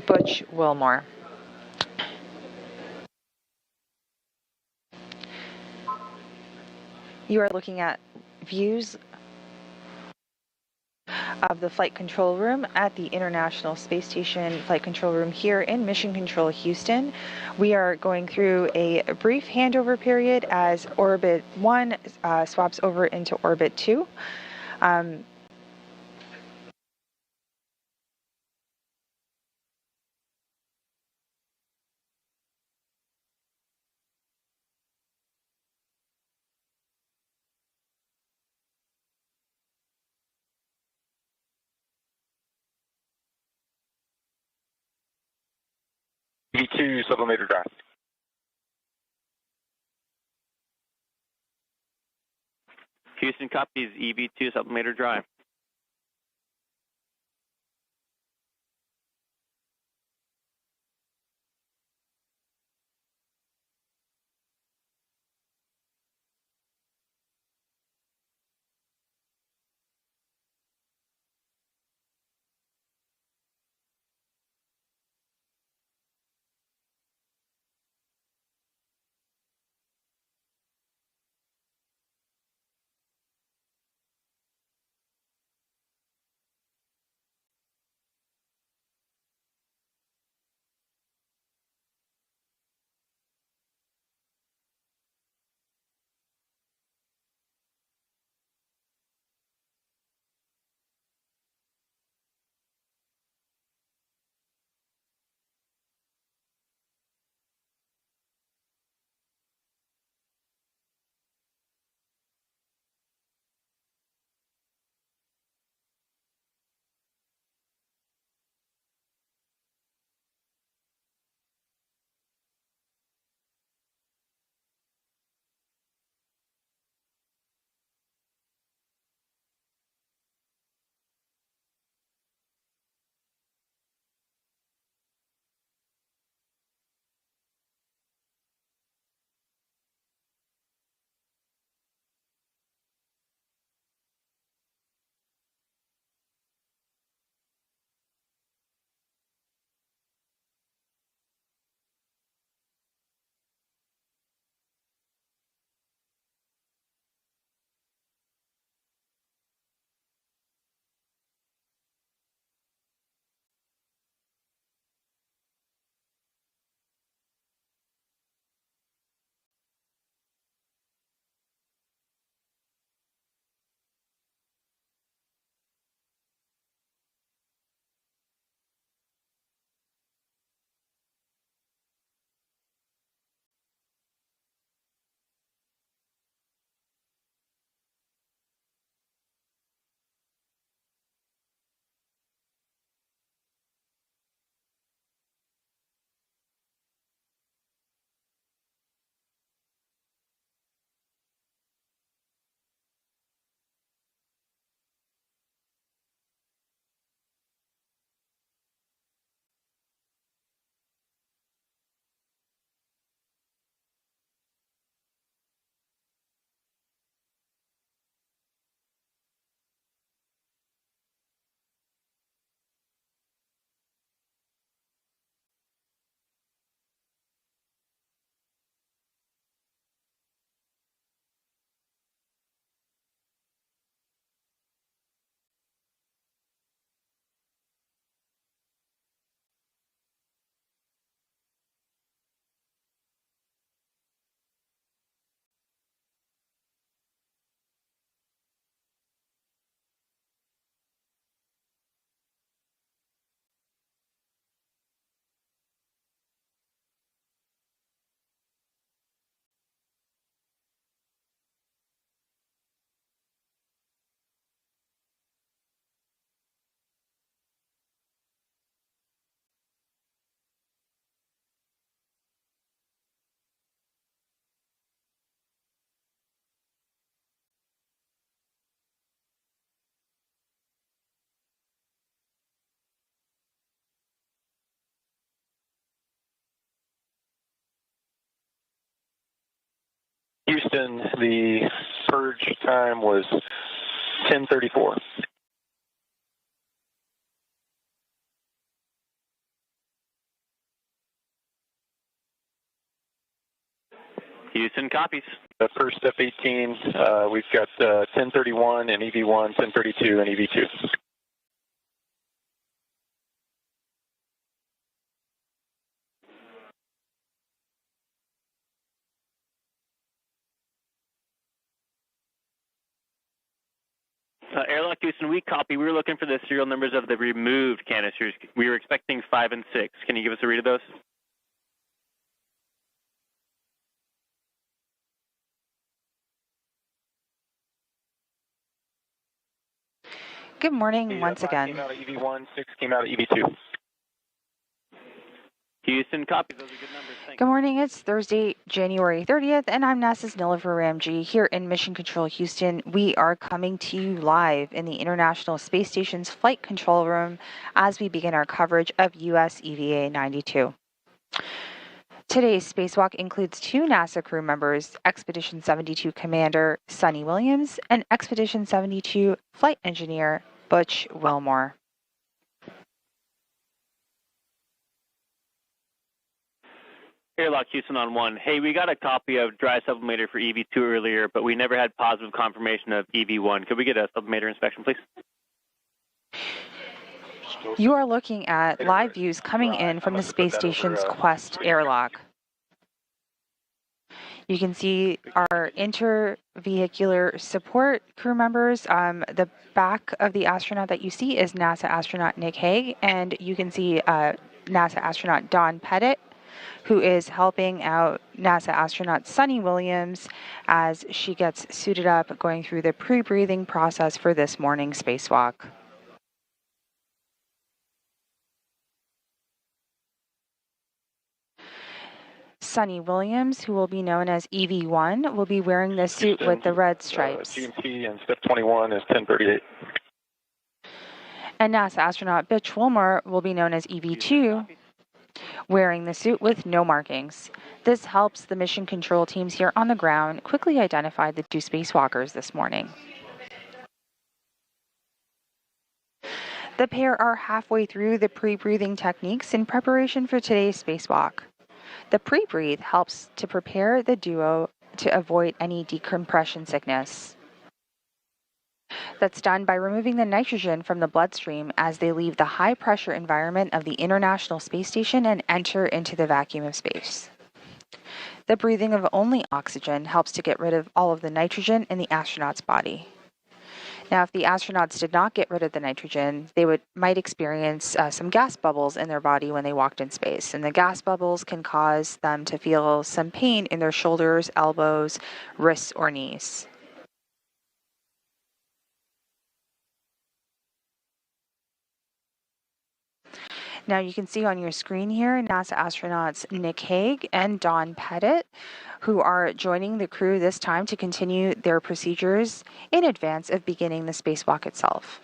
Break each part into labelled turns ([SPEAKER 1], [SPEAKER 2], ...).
[SPEAKER 1] Butch, Wilmore. You are looking at views of the flight control room at the International Space Station flight control room here in Mission Control, Houston. We are going through a brief handover period as Orbit 1 swaps over into Orbit 2.
[SPEAKER 2] E2 sublimator drive.
[SPEAKER 3] Houston copies EV2 sublimator drive.
[SPEAKER 2] Houston, the purge time was 10:34.
[SPEAKER 3] Houston copies.
[SPEAKER 2] The first F-18, we've got 1031 and EV1, 1032 and EV2.
[SPEAKER 3] Airlock Houston, we copy. We were looking for the serial numbers of the removed canisters. We were expecting 5 and 6. Can you give us a read of those?
[SPEAKER 1] Good morning once again.
[SPEAKER 2] Came out of EV1, 6 came out of EV2.
[SPEAKER 3] Houston copies. Those are good numbers. Thanks.
[SPEAKER 1] Good morning. It's Thursday, January 30th, and I'm NASA's Nilifer Ramji here in Mission Control Houston. We are coming to you live in the International Space Station's Flight Control Room as we begin our coverage of US EVA 92. Today's spacewalk includes 2 NASA crew members, Expedition 72 Commander Suni Williams and Expedition 72 Flight Engineer Butch Wilmore.
[SPEAKER 3] Airlock Houston on 1. Hey, we got a copy of dry sublimator for EV2 earlier, but we never had positive confirmation of EV1. Could we get a sublimator inspection, please?
[SPEAKER 1] You are looking at live views coming in from the space station's Quest airlock. You can see our intervehicular support crew members. The back of the astronaut that you see is NASA astronaut Nick Hague, and you can see NASA astronaut Don Pettit, who is helping out NASA astronaut Suni Williams as she gets suited up, going through the pre-breathing process for this morning's spacewalk. Suni Williams, who will be known as EV1, will be wearing the suit with the red stripes.
[SPEAKER 2] GMT and step 21 is 1038.
[SPEAKER 1] And NASA astronaut Butch Wilmore will be known as EV2, wearing the suit with no markings. This helps the mission control teams here on the ground quickly identify the 2 spacewalkers this morning. The pair are halfway through the pre-breathing techniques in preparation for today's spacewalk. The pre-breathe helps to prepare the duo to avoid any decompression sickness. That's done by removing the nitrogen from the bloodstream as they leave the high-pressure environment of the International Space Station and enter into the vacuum of space. The breathing of only oxygen helps to get rid of all of the nitrogen in the astronaut's body. Now, if the astronauts did not get rid of the nitrogen, they might experience some gas bubbles in their body when they walked in space. And the gas bubbles can cause them to feel some pain in their shoulders, elbows, wrists, or knees. Now you can see on your screen here NASA astronauts Nick Hague and Don Pettit, who are joining the crew this time to continue their procedures in advance of beginning the spacewalk itself.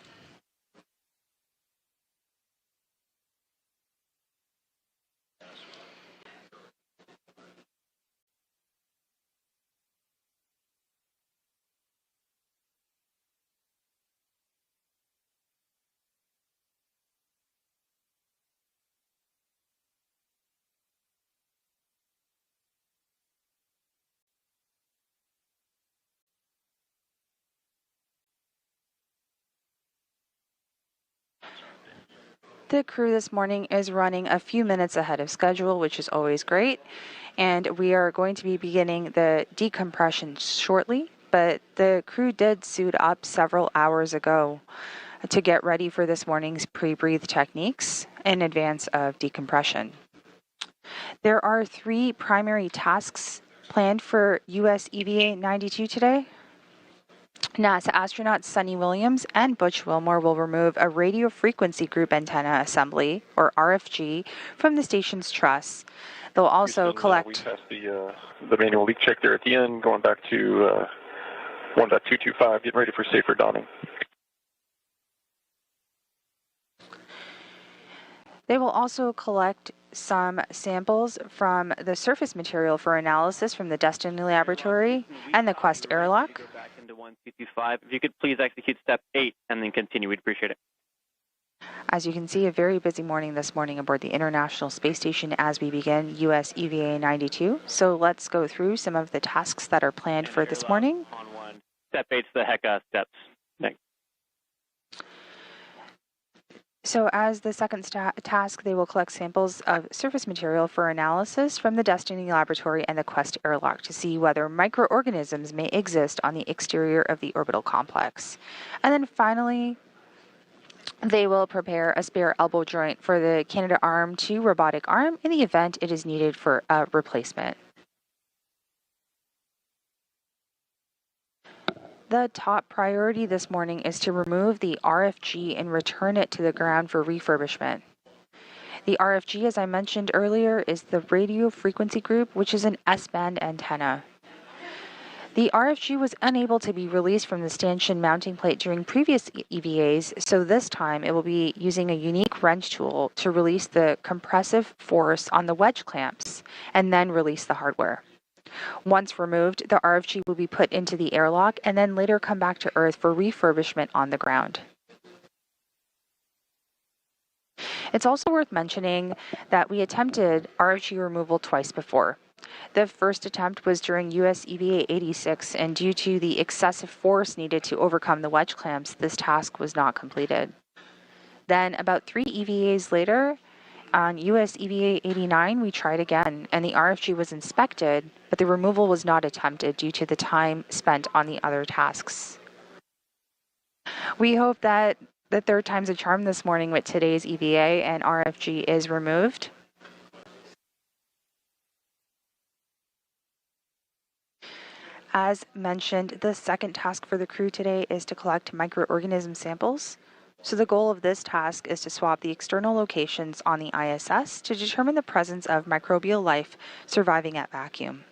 [SPEAKER 1] The crew this morning is running a few minutes ahead of schedule, which is always great. And we are going to be beginning the decompression shortly, but the crew did suit up several hours ago to get ready for this morning's pre-breathe techniques in advance of decompression. There are 3 primary tasks planned for US EVA 92 today. NASA astronauts Suni Williams and Butch Wilmore will remove a radio frequency group antenna assembly, or RFG, from the station's truss. They'll also collect...
[SPEAKER 2] We passed the manual leak check there at the end, going back to 1.225, getting ready for safer dawning.
[SPEAKER 1] They will also collect some samples from the surface material for analysis from the Destiny Laboratory and the Quest airlock.
[SPEAKER 3] Go back into 1225. If you could please execute step 8 and then continue, we'd appreciate it.
[SPEAKER 1] As you can see, a very busy morning this morning aboard the International Space Station as we begin US EVA 92. So let's go through some of the tasks that are planned for this morning.
[SPEAKER 3] On one. Step 8's the HECA steps. Thanks.
[SPEAKER 1] So as the second task, they will collect samples of surface material for analysis from the Destiny Laboratory and the Quest airlock to see whether microorganisms may exist on the exterior of the orbital complex. And then finally, they will prepare a spare elbow joint for the Canadarm2 robotic arm in the event it is needed for a replacement. The top priority this morning is to remove the RFG and return it to the ground for refurbishment. The RFG, as I mentioned earlier, is the radio frequency group, which is an S-band antenna. The RFG was unable to be released from the stanchion mounting plate during previous EVAs, so this time it will be using a unique wrench tool to release the compressive force on the wedge clamps and then release the hardware. Once removed, the RFG will be put into the airlock and then later come back to Earth for refurbishment on the ground. It's also worth mentioning that we attempted RFG removal twice before. The first attempt was during US EVA 86, and due to the excessive force needed to overcome the wedge clamps, this task was not completed. Then, about 3 EVAs later, on US EVA 89, we tried again, and the RFG was inspected, but the removal was not attempted due to the time spent on the other tasks. We hope that the third time's a charm this morning with today's EVA and RFG is removed. As mentioned, the second task for the crew today is to collect microorganism samples. So the goal of this task is to swab the external locations on the ISS to determine the presence of microbial life surviving at vacuum.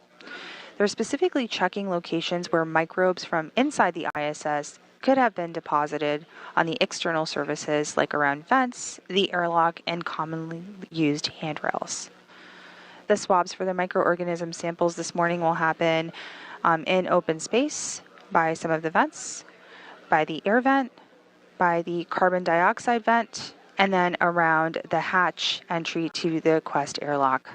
[SPEAKER 1] They're specifically checking locations where microbes from inside the ISS could have been deposited on the external surfaces like around vents, the airlock, and commonly used handrails. The swabs for the microorganism samples this morning will happen in open space, by some of the vents, by the air vent, by the carbon dioxide vent, and then around the hatch entry to the Quest airlock.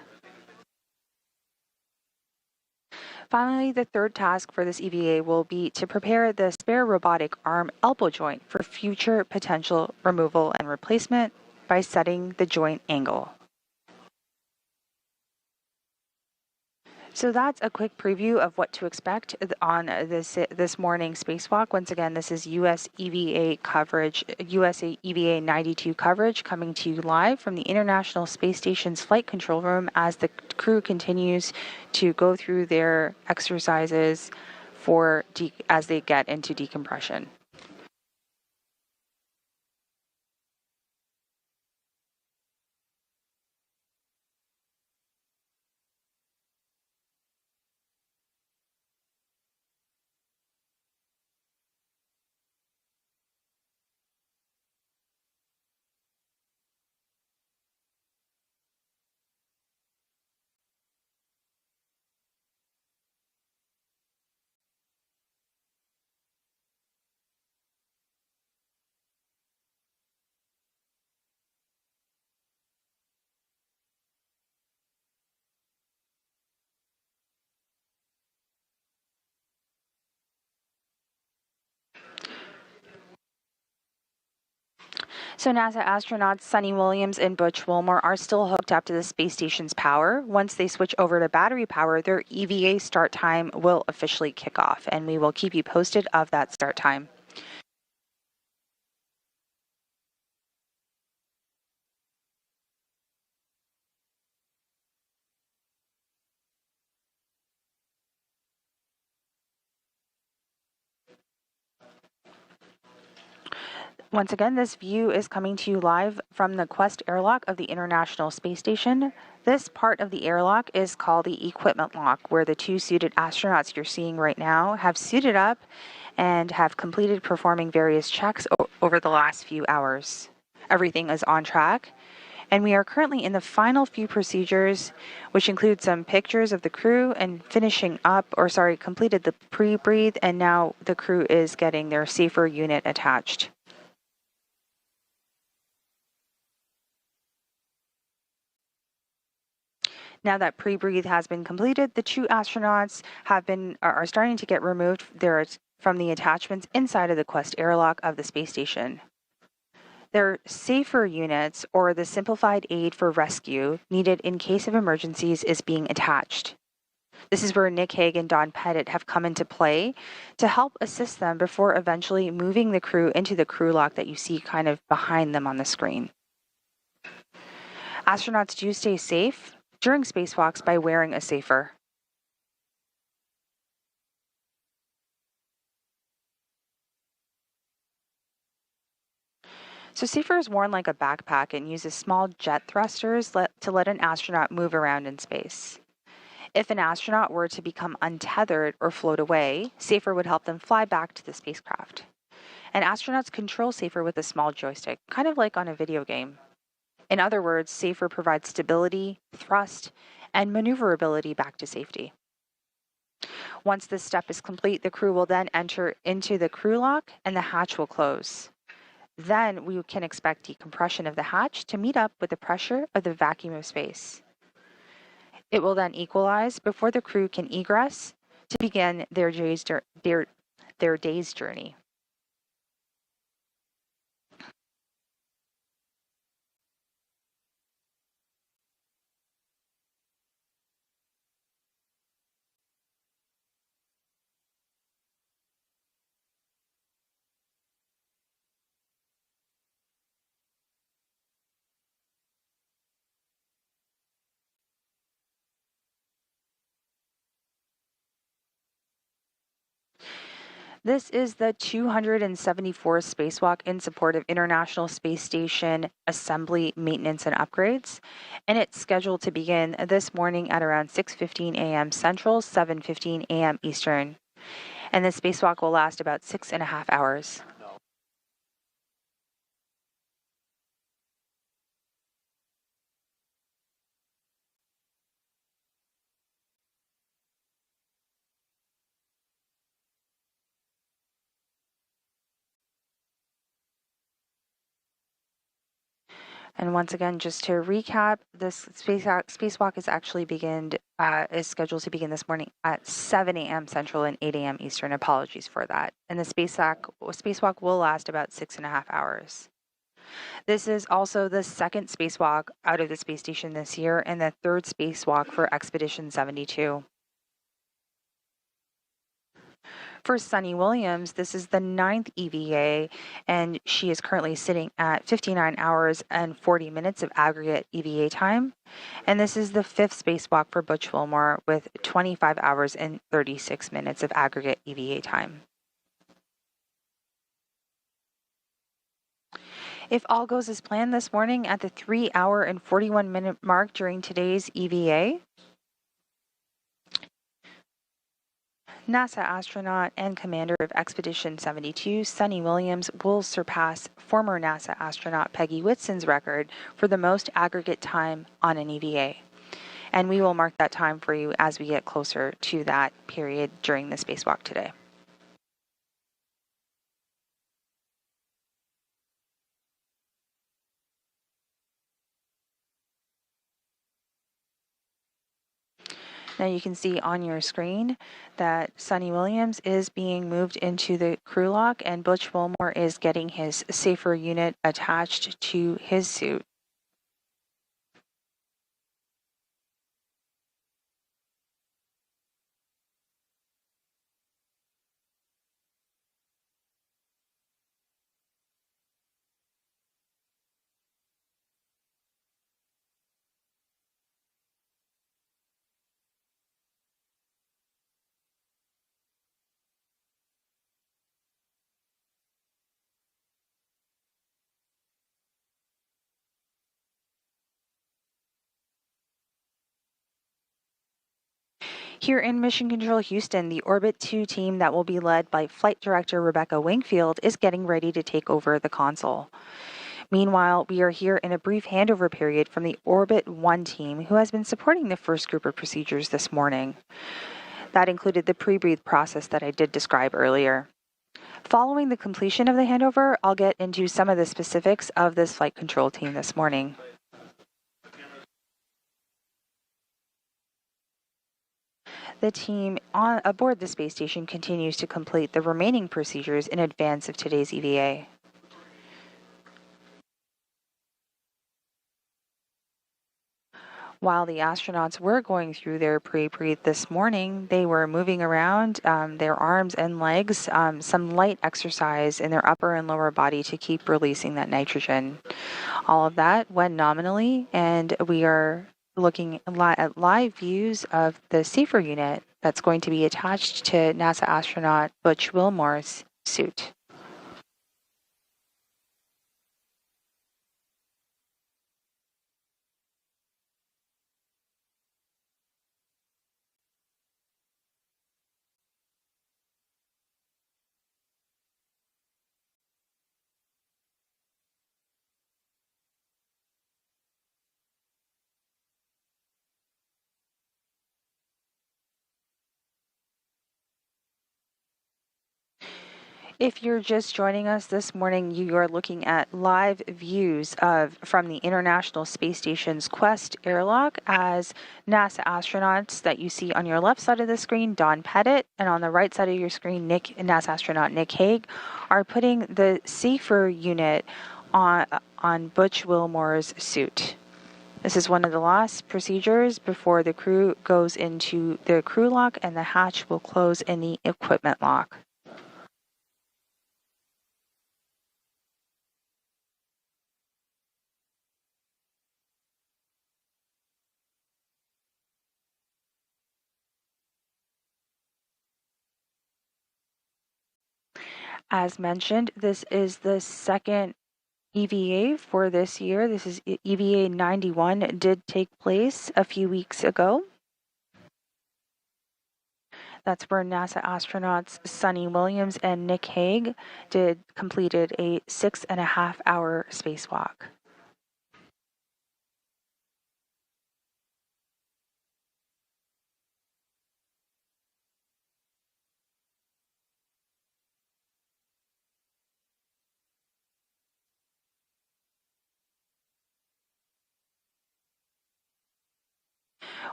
[SPEAKER 1] Finally, the third task for this EVA will be to prepare the spare robotic arm elbow joint for future potential removal and replacement by setting the joint angle. So that's a quick preview of what to expect on this morning's spacewalk. Once again, this is US EVA coverage, USA EVA 92 coverage coming to you live from the International Space Station's flight control room as the crew continues to go through their exercises as they get into decompression. So NASA astronauts Sunny Williams and Butch Wilmore are still hooked up to the space station's power. Once they switch over to battery power, their EVA start time will officially kick off, and we will keep you posted of that start time. Once again, this view is coming to you live from the Quest airlock of the International Space Station. This part of the airlock is called the equipment lock, where the 2 suited astronauts you're seeing right now have suited up and have completed performing various checks over the last few hours. Everything is on track, and we are currently in the final few procedures, which include some pictures of the crew and completed the pre-breathe, and now the crew is getting their safer unit attached. Now that pre-breathe has been completed, the two astronauts are starting to get removed from the attachments inside of the Quest airlock of the space station. Their safer units, or the simplified aid for rescue needed in case of emergencies, is being attached. This is where Nick Hague and Don Pettit have come into play to help assist them before eventually moving the crew into the crew lock that you see kind of behind them on the screen. Astronauts do stay safe during spacewalks by wearing a safer. So safer is worn like a backpack and uses small jet thrusters to let an astronaut move around in space. If an astronaut were to become untethered or float away, safer would help them fly back to the spacecraft. And astronauts control safer with a small joystick, kind of like on a video game. In other words, safer provides stability, thrust, and maneuverability back to safety. Once this step is complete, the crew will then enter into the crew lock and the hatch will close. Then we can expect decompression of the hatch to meet up with the pressure of the vacuum of space. It will then equalize before the crew can egress to begin their day's journey. This is the 274th spacewalk in support of International Space Station assembly, maintenance, and upgrades, and it's scheduled to begin this morning at around 6:15 a.m. Central, 7:15 a.m. Eastern. And this spacewalk will last about 6.5 hours. And once again, just to recap, this spacewalk is scheduled to begin this morning at 7 a.m. Central and 8 a.m. Eastern. Apologies for that. And the spacewalk will last about 6.5 hours. This is also the second spacewalk out of the space station this year and the third spacewalk for Expedition 72. For Suni Williams, this is the 9th EVA, and she is currently sitting at 59 hours and 40 minutes of aggregate EVA time. And this is the 5th spacewalk for Butch Wilmore with 25 hours and 36 minutes of aggregate EVA time. If all goes as planned this morning at the 3-hour and 41-minute mark during today's EVA, NASA astronaut and commander of Expedition 72, Suni Williams, will surpass former NASA astronaut Peggy Whitson's record for the most aggregate time on an EVA. And we will mark that time for you as we get closer to that period during the spacewalk today. Now you can see on your screen that Suni Williams is being moved into the crew lock and Butch Wilmore is getting his safer unit attached to his suit. Here in Mission Control Houston, the Orbit 2 team that will be led by Flight Director Rebecca Wingfield is getting ready to take over the console. Meanwhile, we are here in a brief handover period from the Orbit 1 team who has been supporting the first group of procedures this morning. That included the pre-breathe process that I did describe earlier. Following the completion of the handover, I'll get into some of the specifics of this flight control team this morning. The team aboard the space station continues to complete the remaining procedures in advance of today's EVA. While the astronauts were going through their pre-breathe this morning, they were moving around their arms and legs, some light exercise in their upper and lower body to keep releasing that nitrogen. All of that went nominally, and we are looking at live views of the safer unit that's going to be attached to NASA astronaut Butch Wilmore's suit. If you're just joining us this morning, you are looking at live views from the International Space Station's Quest airlock as NASA astronauts that you see on your left side of the screen, Don Pettit, and on the right side of your screen, NASA astronaut Nick Hague, are putting the safer unit on Butch Wilmore's suit. This is one of the last procedures before the crew goes into the crew lock and the hatch will close in the equipment lock. As mentioned, this is the second EVA for this year. This is EVA 91. It did take place a few weeks ago. That's where NASA astronauts Suni Williams and Nick Hague completed a 6.5-hour spacewalk.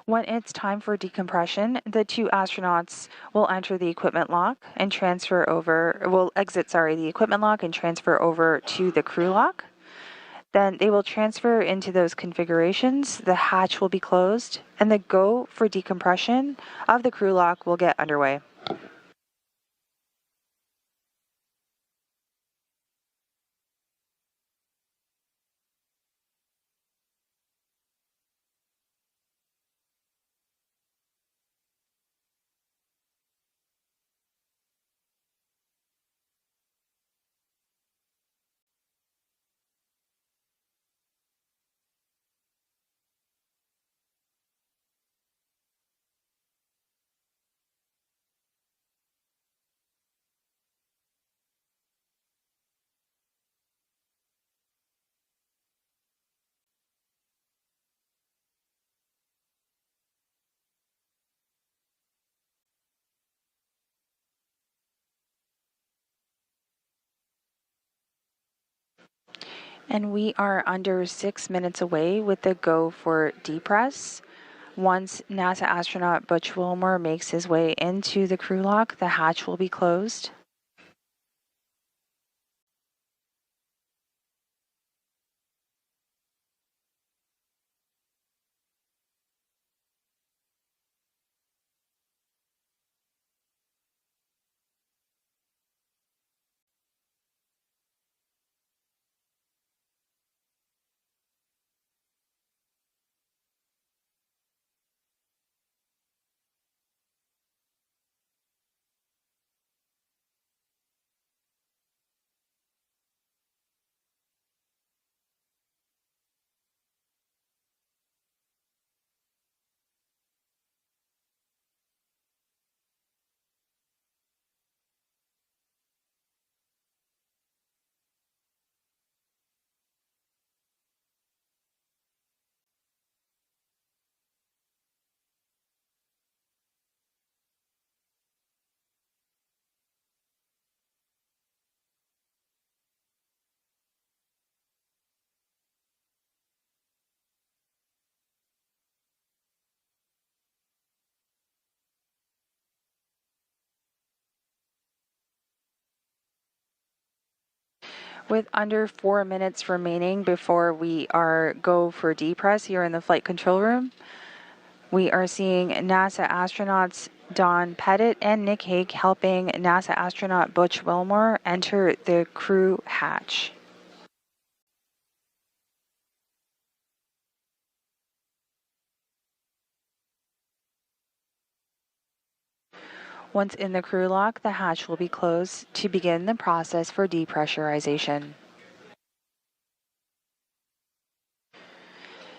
[SPEAKER 1] When it's time for decompression, the two astronauts will enter the equipment lock and exit the equipment lock and transfer over to the crew lock. Then they will transfer into those configurations, the hatch will be closed, and the go for decompression of the crew lock will get underway. And we are under 6 minutes away with the go for depress. Once NASA astronaut Butch Wilmore makes his way into the crew lock, the hatch will be closed. With under 4 minutes remaining before we go for depress here in the flight control room, we are seeing NASA astronauts Don Pettit and Nick Hague helping NASA astronaut Butch Wilmore enter the crew hatch. Once in the crew lock, the hatch will be closed to begin the process for depressurization.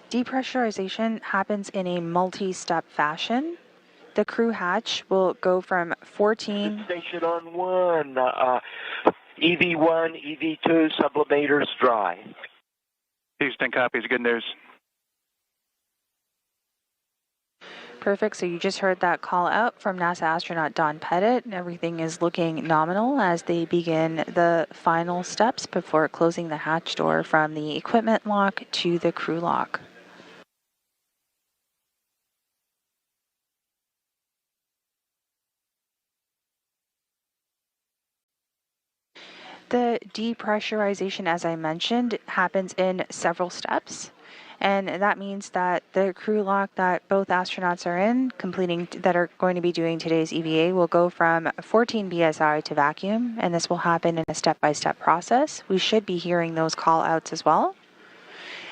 [SPEAKER 1] Depressurization happens in a multi-step fashion. The crew hatch will go from 14...
[SPEAKER 4] Station on 1, EV1, EV2, sublimators dry.
[SPEAKER 5] Houston copies, good news.
[SPEAKER 1] Perfect, so you just heard that call out from NASA astronaut Don Pettit. Everything is looking nominal as they begin the final steps before closing the hatch door from the equipment lock to the crew lock. The depressurization, as I mentioned, happens in several steps. And that means that the crew lock that both astronauts are in, that are going to be doing today's EVA, will go from 14 BSI to vacuum, and this will happen in a step-by-step process. We should be hearing those call-outs as well.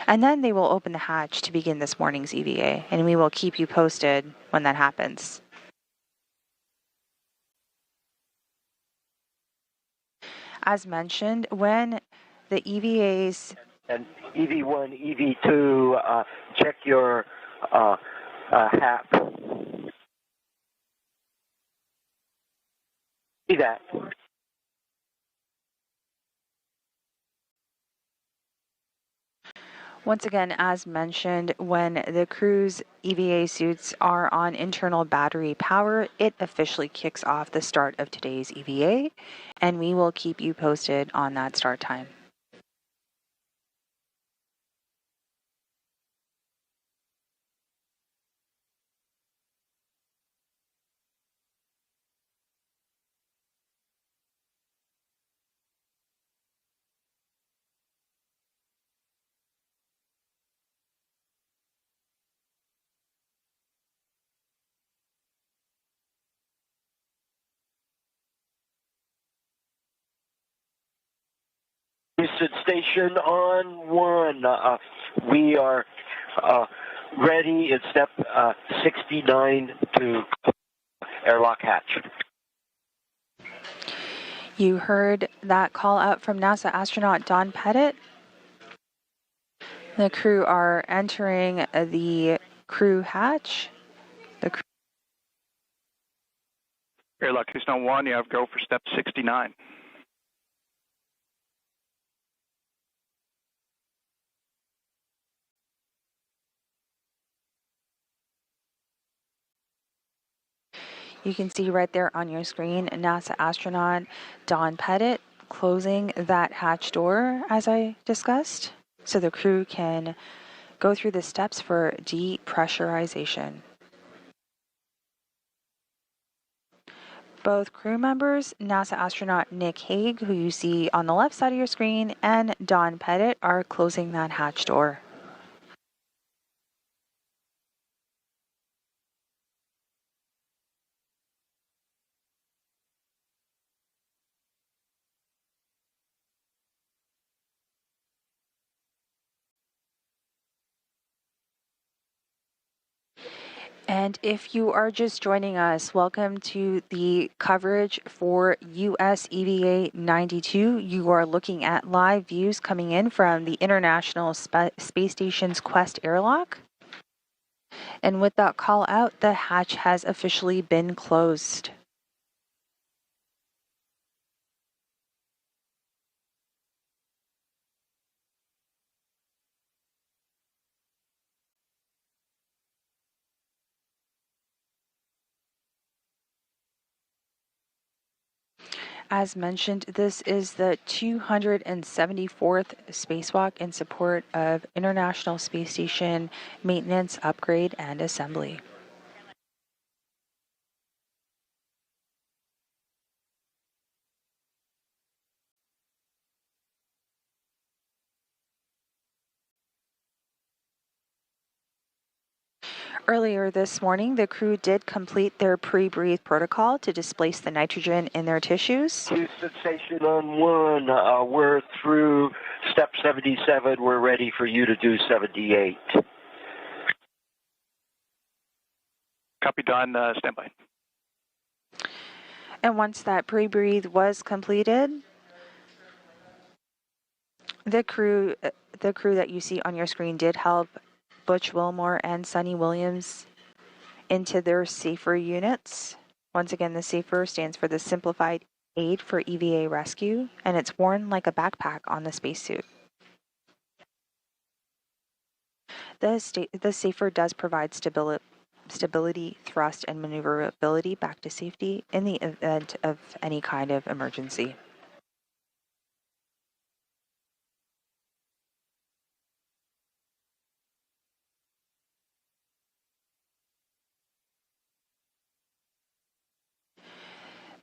[SPEAKER 1] And then they will open the hatch to begin this morning's EVA, and we will keep you posted when that happens. As mentioned, when the EVAs...
[SPEAKER 4] And EV1, EV2, check your HAP. See that.
[SPEAKER 1] Once again, as mentioned, when the crew's EVA suits are on internal battery power, it officially kicks off the start of today's EVA, and we will keep you posted on that start time.
[SPEAKER 4] Houston Station on 1. We are ready in step 69 to airlock hatch.
[SPEAKER 1] You heard that call out from NASA astronaut Don Pettit. The crew are entering the crew hatch.
[SPEAKER 5] Airlock Houston 1, you have go for step 69.
[SPEAKER 1] You can see right there on your screen NASA astronaut Don Pettit closing that hatch door as I discussed, so the crew can go through the steps for depressurization. Both crew members, NASA astronaut Nick Hague, who you see on the left side of your screen, and Don Pettit are closing that hatch door. And if you are just joining us, welcome to the coverage for US EVA 92. You are looking at live views coming in from the International Space Station's Quest airlock. And with that call out, the hatch has officially been closed. As mentioned, this is the 274th spacewalk in support of International Space Station maintenance, upgrade, and assembly. Earlier this morning, the crew did complete their pre-breathe protocol to displace the nitrogen in their tissues.
[SPEAKER 4] Houston Station on 1, we're through step 77. We're ready for you to do 78.
[SPEAKER 5] Copy, Don. Stand by.
[SPEAKER 1] And once that pre-breathe was completed, the crew that you see on your screen did help Butch Wilmore and Suni Williams into their SAFER units. Once again, the SAFER stands for the Simplified Aid for EVA Rescue, and it's worn like a backpack on the spacesuit. The SAFER does provide stability, thrust, and maneuverability back to safety in the event of any kind of emergency.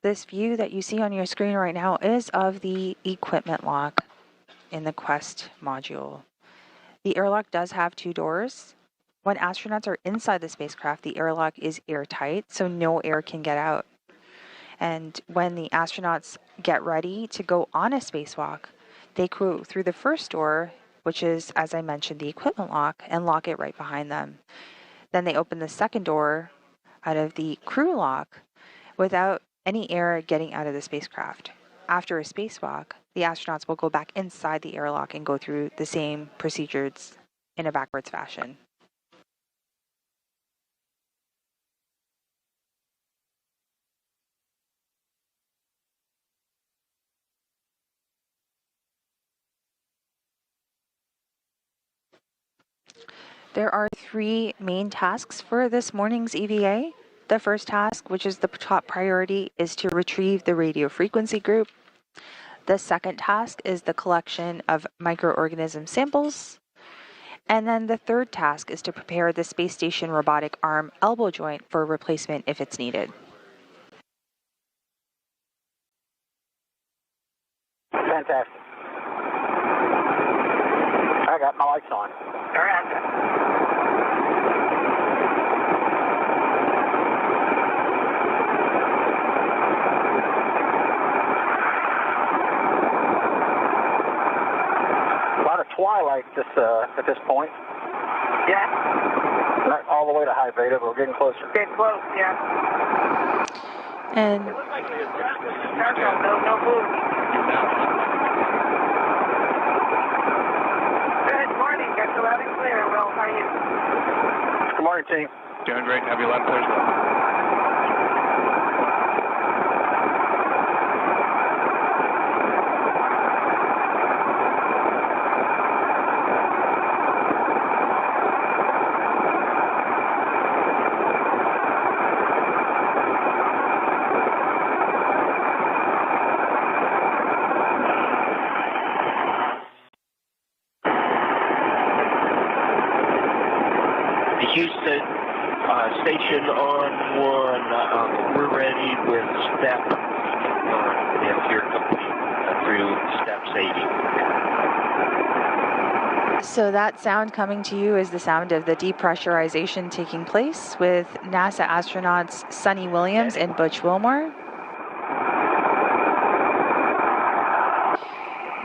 [SPEAKER 1] This view that you see on your screen right now is of the equipment lock in the Quest module. The airlock does have 2 doors. When astronauts are inside the spacecraft, the airlock is airtight, so no air can get out. And when the astronauts get ready to go on a spacewalk, they go through the first door, which is, as I mentioned, the equipment lock, and lock it right behind them. Then they open the second door out of the crew lock without any air getting out of the spacecraft. After a spacewalk, the astronauts will go back inside the airlock and go through the same procedures in a backwards fashion. There are 3 main tasks for this morning's EVA. The first task, which is the top priority, is to retrieve the radio frequency group. The second task is the collection of microorganism samples. And then the third task is to prepare the space station robotic arm elbow joint for replacement if it's needed.
[SPEAKER 6] Fantastic. I got my lights on. All right. A lot of twilight at this point. Yeah. Not all the way to high beta, but we're getting closer. Getting close, yeah.
[SPEAKER 1] And
[SPEAKER 6] It looks like we just no move. Good morning. Got you loud and clear. Well, how are you? Good morning, team.
[SPEAKER 5] Doing great. Have you loud and clear as well.
[SPEAKER 4] Houston Station on 1, we're ready with step 1 if you're complete through steps 80.
[SPEAKER 1] so that sound coming to you is the sound of the depressurization taking place with NASA astronauts Suni Williams and Butch Wilmore.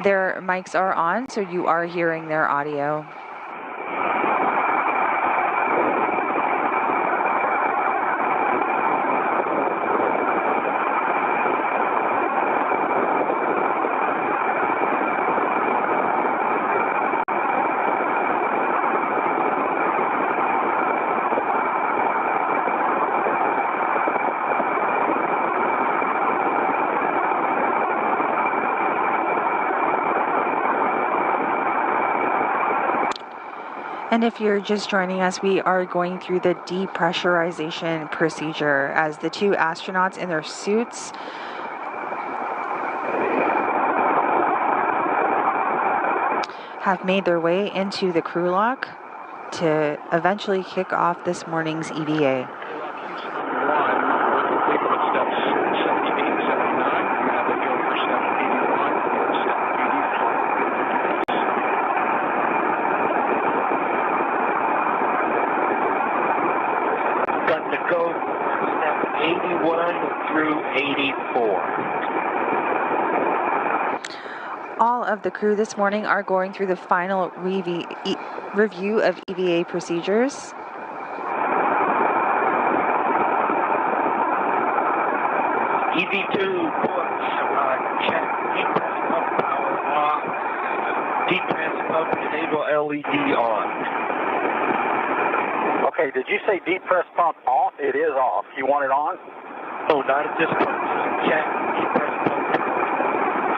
[SPEAKER 1] Their mics are on, so you are hearing their audio. And if you're just joining us, we are going through the depressurization procedure as the 2 astronauts in their suits have made their way into the crew lock to eventually kick off this morning's EVA.
[SPEAKER 4] 81 through 84.
[SPEAKER 1] All of the crew this morning are going through the final review of EVA procedures.
[SPEAKER 4] EV2, Butch, check, depress pump power off, depress pump enable LED on.
[SPEAKER 6] Okay, did you say depress pump off? It is off. You want it on?
[SPEAKER 4] Oh, not at this point. Just check, depress pump.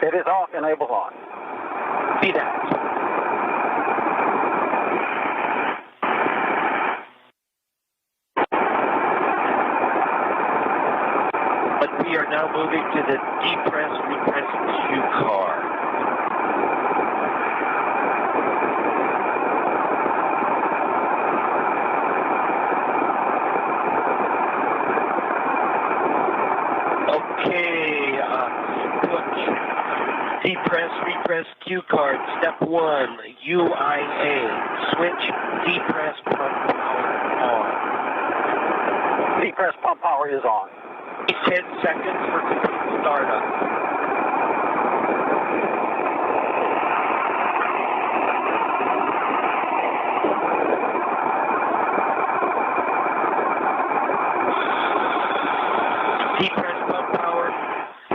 [SPEAKER 6] It is off, enables on.
[SPEAKER 4] See that. But we are now moving to the depress, repress Q car. Okay, Butch. Depress, repress Q card. Step 1, UIA. Switch depress pump power on.
[SPEAKER 6] Depress pump power is on.
[SPEAKER 4] 10 seconds for complete startup. Depress pump power.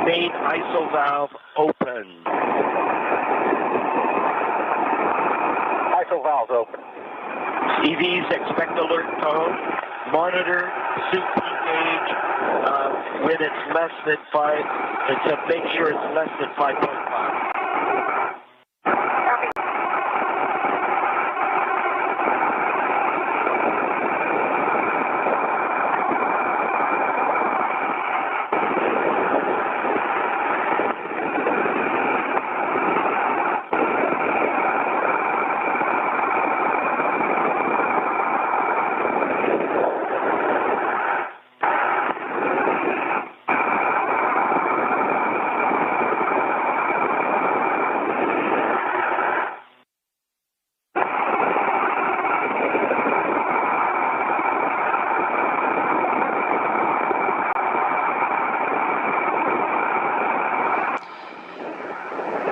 [SPEAKER 4] Main ISO valve open.
[SPEAKER 6] ISO valves open.
[SPEAKER 4] EVs expect alert tone. Monitor CP gauge when it's less than 5, and to make sure it's less than 5.5.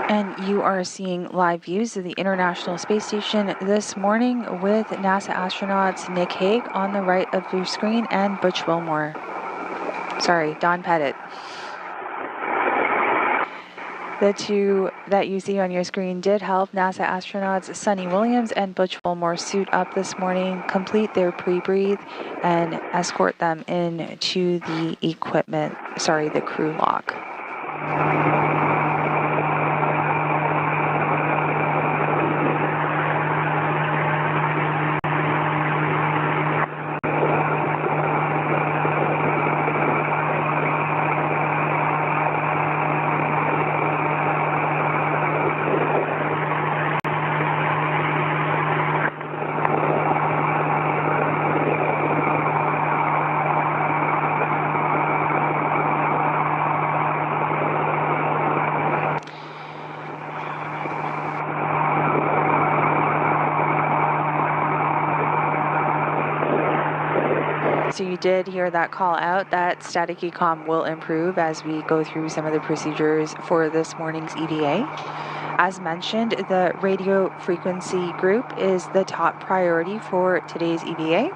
[SPEAKER 1] And you are seeing live views of the International Space Station this morning with NASA astronauts Nick Hague on the right of your screen and Butch Wilmore. Sorry, Don Pettit. The two that you see on your screen did help NASA astronauts Suni Williams and Butch Wilmore suit up this morning, complete their pre-breathe, and escort them into the the crew lock. So you did hear that call out. That static ecom will improve as we go through some of the procedures for this morning's EVA. As mentioned, the radio frequency group is the top priority for today's EVA.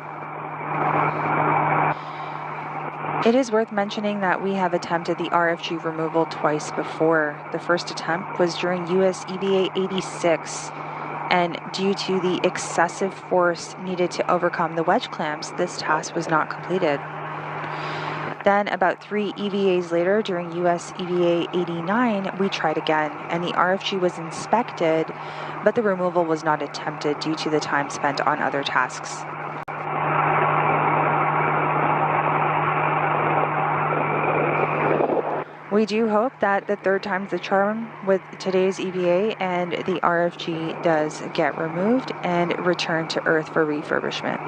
[SPEAKER 1] It is worth mentioning that we have attempted the RFG removal twice before. The first attempt was during US EVA 86. And due to the excessive force needed to overcome the wedge clamps, this task was not completed. Then, about 3 EVAs later, during US EVA 89, we tried again, and the RFG was inspected, but the removal was not attempted due to the time spent on other tasks. We do hope that the third time's the charm with today's EVA and the RFG does get removed and returned to Earth for refurbishment.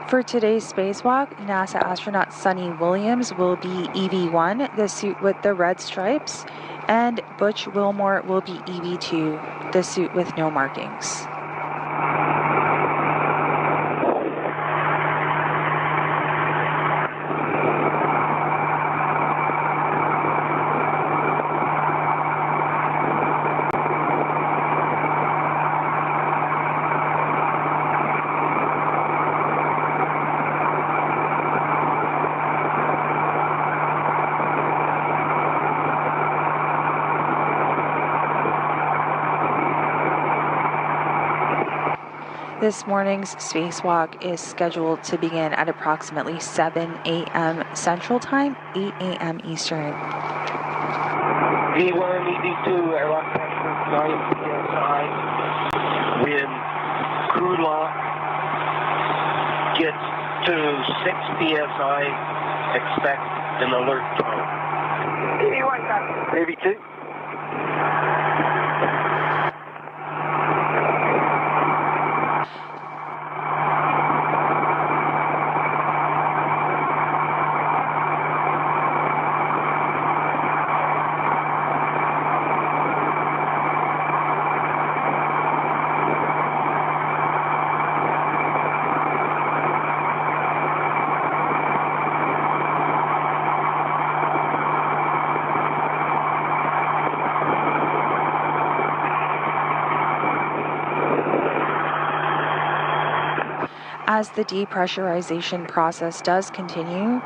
[SPEAKER 1] For today's spacewalk, NASA astronaut Suni Williams will be EV1, the suit with the red stripes, And Butch Wilmore will be EV2, the suit with no markings. This morning's spacewalk is scheduled to begin at approximately 7 a.m. Central Time, 8 a.m. Eastern.
[SPEAKER 4] V1, EV2, airlock pressure 9 psi. When crew lock gets to 6 psi, expect an alert tone. EV1, copy. EV2.
[SPEAKER 1] As the depressurization process does continue,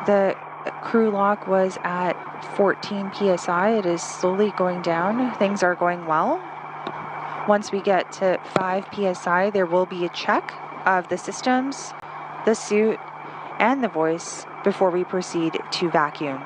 [SPEAKER 1] the crew lock was at 14 psi. It is slowly going down. Things are going well. Once we get to 5 psi, there will be a check of the systems, the suit, and the voice before we proceed to vacuum.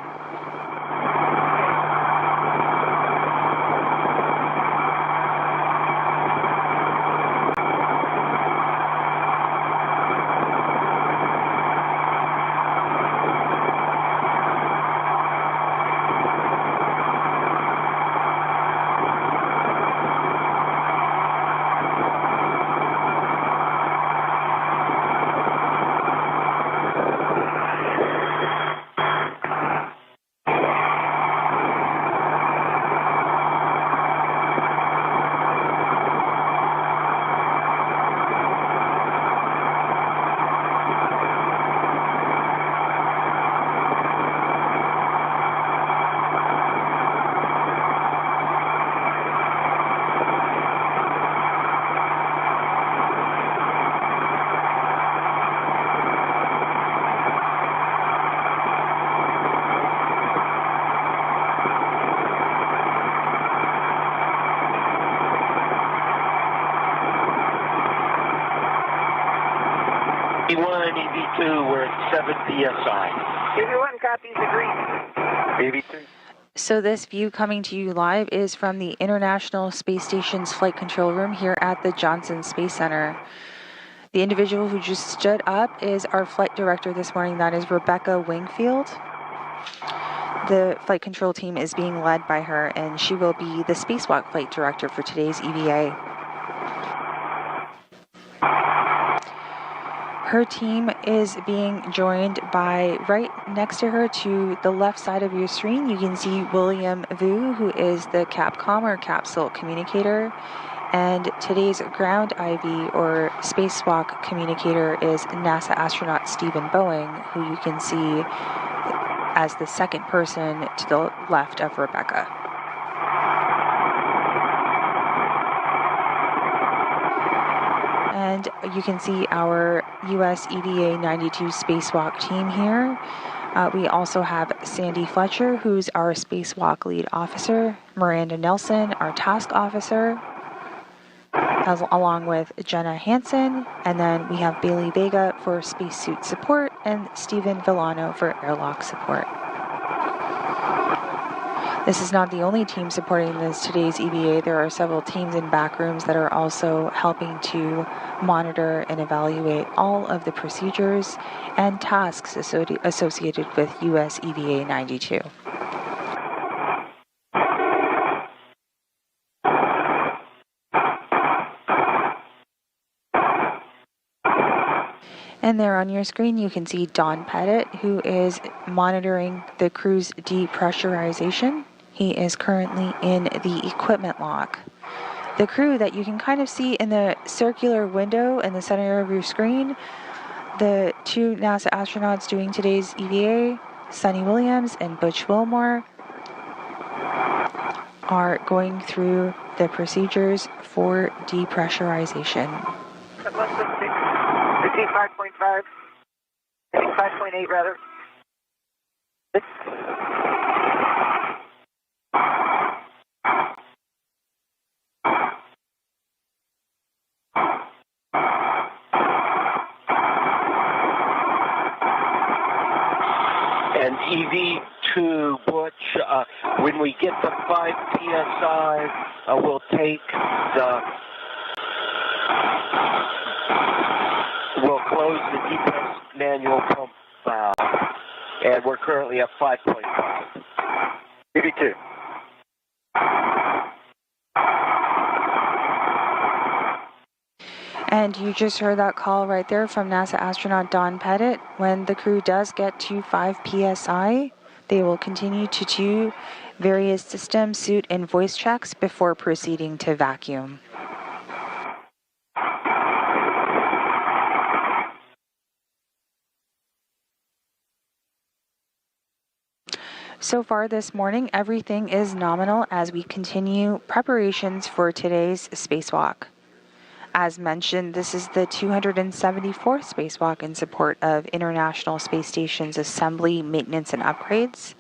[SPEAKER 1] EV1, EV2, we're at 7 psi.
[SPEAKER 6] EV1 copies, agreed. EV2.
[SPEAKER 1] So this view coming to you live is from the International Space Station's flight control room here at the Johnson Space Center. The individual who just stood up is our flight director this morning. That is Rebecca Wingfield. The flight control team is being led by her, and she will be the Spacewalk flight director for today's EVA. Her team is being joined by, right next to her to the left side of your screen, you can see William Vu, who is the Capcom or capsule communicator. And today's ground IV or spacewalk communicator is NASA astronaut Stephen Boeing, who you can see as the second person to the left of Rebecca. And you can see our US EVA 92 spacewalk team here. We also have Sandy Fletcher, who's our spacewalk lead officer, Miranda Nelson, our task officer, along with Jenna Hansen, and then we have Bailey Vega for spacesuit support and Stephen Villano for airlock support. This is not the only team supporting today's EVA. There are several teams in back rooms that are also helping to monitor and evaluate all of the procedures and tasks associated with US EVA 92. And there on your screen, you can see Don Pettit, who is monitoring the crew's depressurization. He is currently in the equipment lock. The crew that you can kind of see in the circular window in the center of your screen, the two NASA astronauts doing today's EVA, Suni Williams and Butch Wilmore, are going through the procedures for depressurization.
[SPEAKER 6] 5.5, I think 5.8 rather. And EV2, Butch, when we get to 5 PSI, we'll take we'll close the depress manual pump valve. And we're currently at 5.5. EV2.
[SPEAKER 1] And you just heard that call right there from NASA astronaut Don Pettit. When the crew does get to 5 PSI, they will continue to do various system, suit, and voice checks before proceeding to vacuum. So far this morning, everything is nominal as we continue preparations for today's spacewalk. As mentioned, this is the 274th spacewalk in support of International Space Station's assembly, maintenance, and upgrades.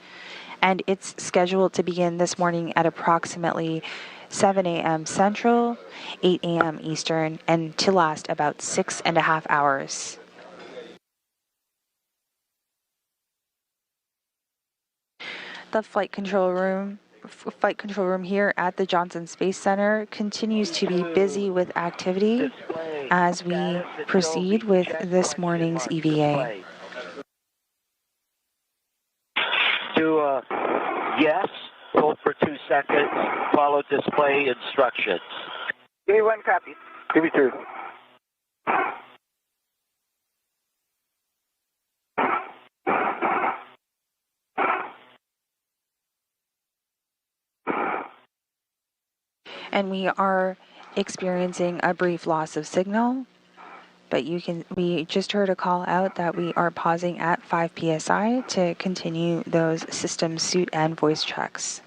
[SPEAKER 1] And it's scheduled to begin this morning at approximately 7 a.m. Central, 8 a.m. Eastern, and to last about 6.5 hours. The flight control room here at the Johnson Space Center continues to be busy with activity as we proceed with this morning's EVA.
[SPEAKER 4] Do a yes, hold for 2 seconds, follow display instructions.
[SPEAKER 6] Give me 1 copy. Give me 2.
[SPEAKER 1] And we are experiencing a brief loss of signal, but we just heard a call out that we are pausing at 5 PSI to continue those system, suit, and voice checks.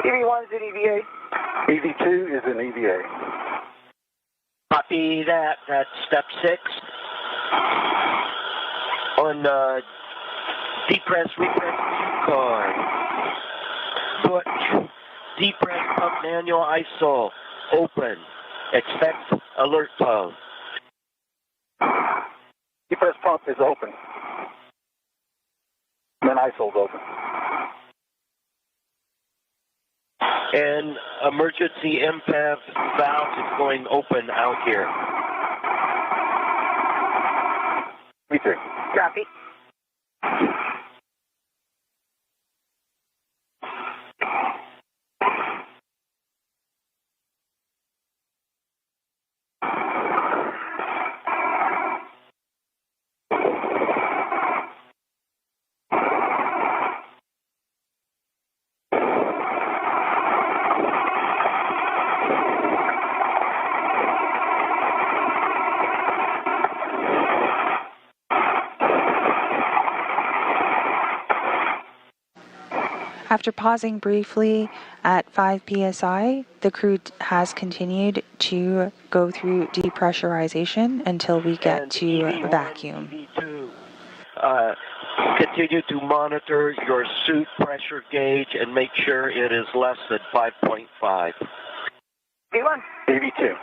[SPEAKER 6] EV1 is an EVA.
[SPEAKER 5] EV2 is an EVA.
[SPEAKER 4] Copy that. That's step 6. On depress, repress cue card. Butch, depress pump manual ISO. Open. Expect alert tone.
[SPEAKER 6] Depress pump is open. And then ISO's open.
[SPEAKER 4] And emergency MPAV valve is going open out here.
[SPEAKER 6] Me too.
[SPEAKER 4] Copy.
[SPEAKER 1] After pausing briefly at 5 psi, the crew has continued to go through depressurization until we get to
[SPEAKER 4] EV1,
[SPEAKER 1] vacuum.
[SPEAKER 4] EV2, continue to monitor your suit pressure gauge and make sure it is less than 5.5.
[SPEAKER 6] EV1. EV2.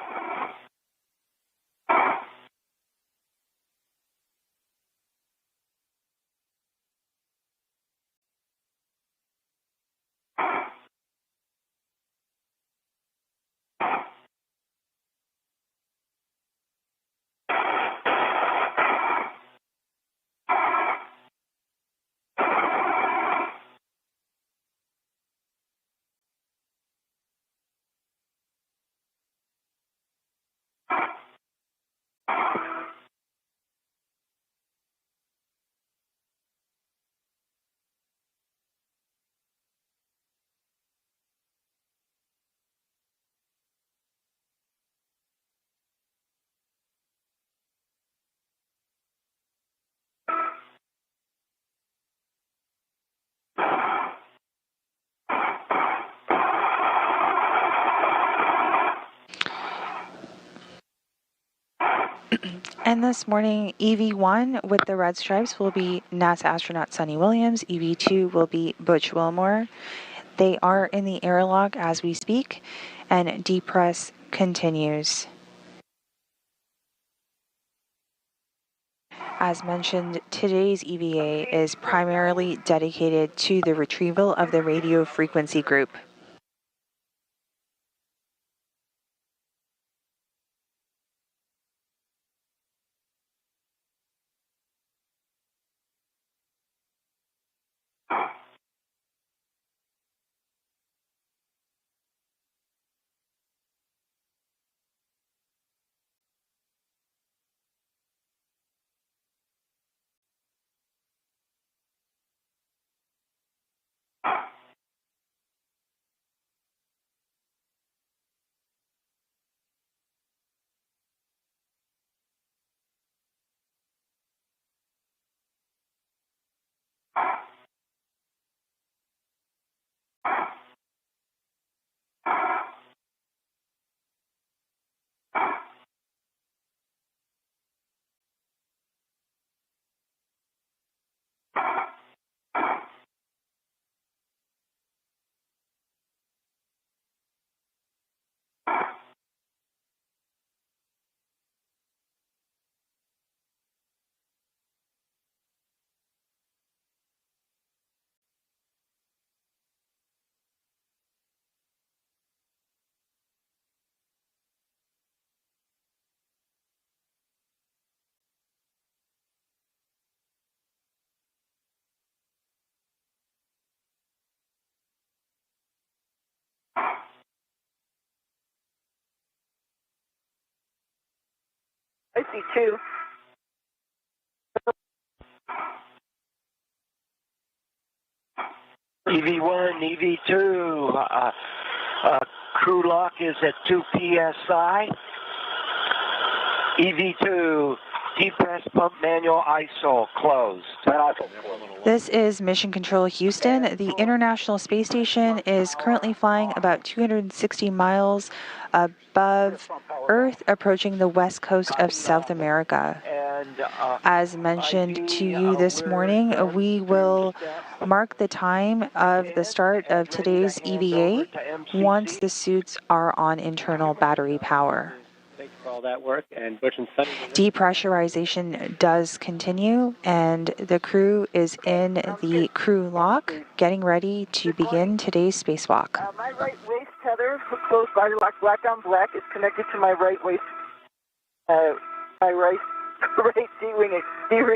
[SPEAKER 1] And this morning, EV1 with the red stripes will be NASA astronaut Suni Williams. EV2 will be Butch Wilmore. They are in the airlock as we speak, and depress continues. As mentioned, today's EVA is primarily dedicated to the retrieval of the radio frequency group.
[SPEAKER 6] I see two.
[SPEAKER 4] EV1, EV2, crew lock is at 2 psi. EV2, depress pump manual ISO closed.
[SPEAKER 1] This is Mission Control Houston. The International Space Station is currently flying about 260 miles above Earth, approaching the west coast of South America. As mentioned to you this morning, we will mark the time of the start of today's EVA once the suits are on internal battery power.
[SPEAKER 3] Thanks for all that work, and Butch and Suni.
[SPEAKER 1] Depressurization does continue, and the crew is in the crew lock, getting ready to begin today's spacewalk.
[SPEAKER 6] My right waist tether, hook closed, body lock, black on black, is connected to my right waist, my right D-ring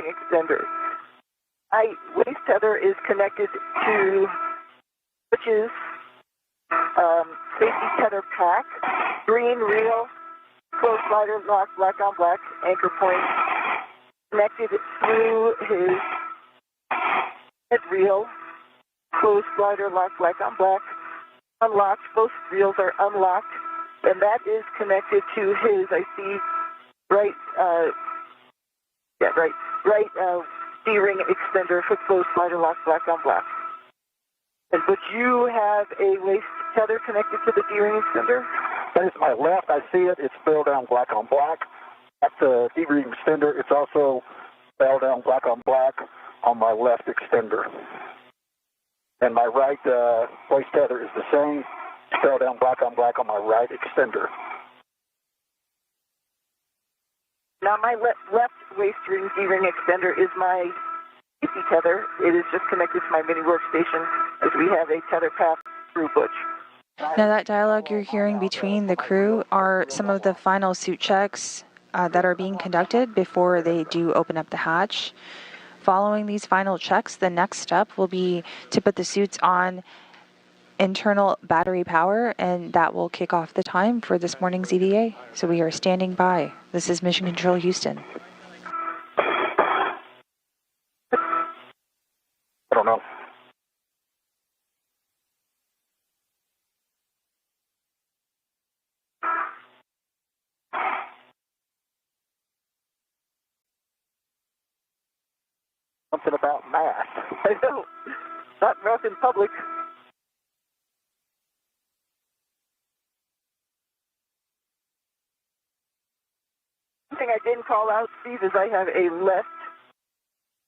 [SPEAKER 6] extender. My waist tether is connected to Butch's safety tether pack, green reel, closed slider lock, black on black, anchor point, connected through his head reel, closed slider lock, black on black, unlocked, both reels are unlocked, and that is connected to his, I see, right D-ring extender, hook closed slider lock, black on black. But you have a waist tether connected to the D-ring extender?
[SPEAKER 7] That is my left. I see it. It's spelled down black on black. That's the D-ring extender. It's also spelled down black on black on my left extender. And my right waist tether is the same, spelled down black on black on my right extender.
[SPEAKER 6] Now my left waist ring D-ring extender is my safety tether. It is just connected to my mini workstation as we have a tether path through Butch.
[SPEAKER 1] Now that dialogue you're hearing between the crew are some of the final suit checks that are being conducted before they do open up the hatch. Following these final checks, the next step will be to put the suits on internal battery power, and that will kick off the time for this morning's EVA. So we are standing by. This is Mission Control Houston.
[SPEAKER 7] I don't know. Something about math.
[SPEAKER 6] I know. Not math in public. One thing I didn't call out, Steve, is I have a left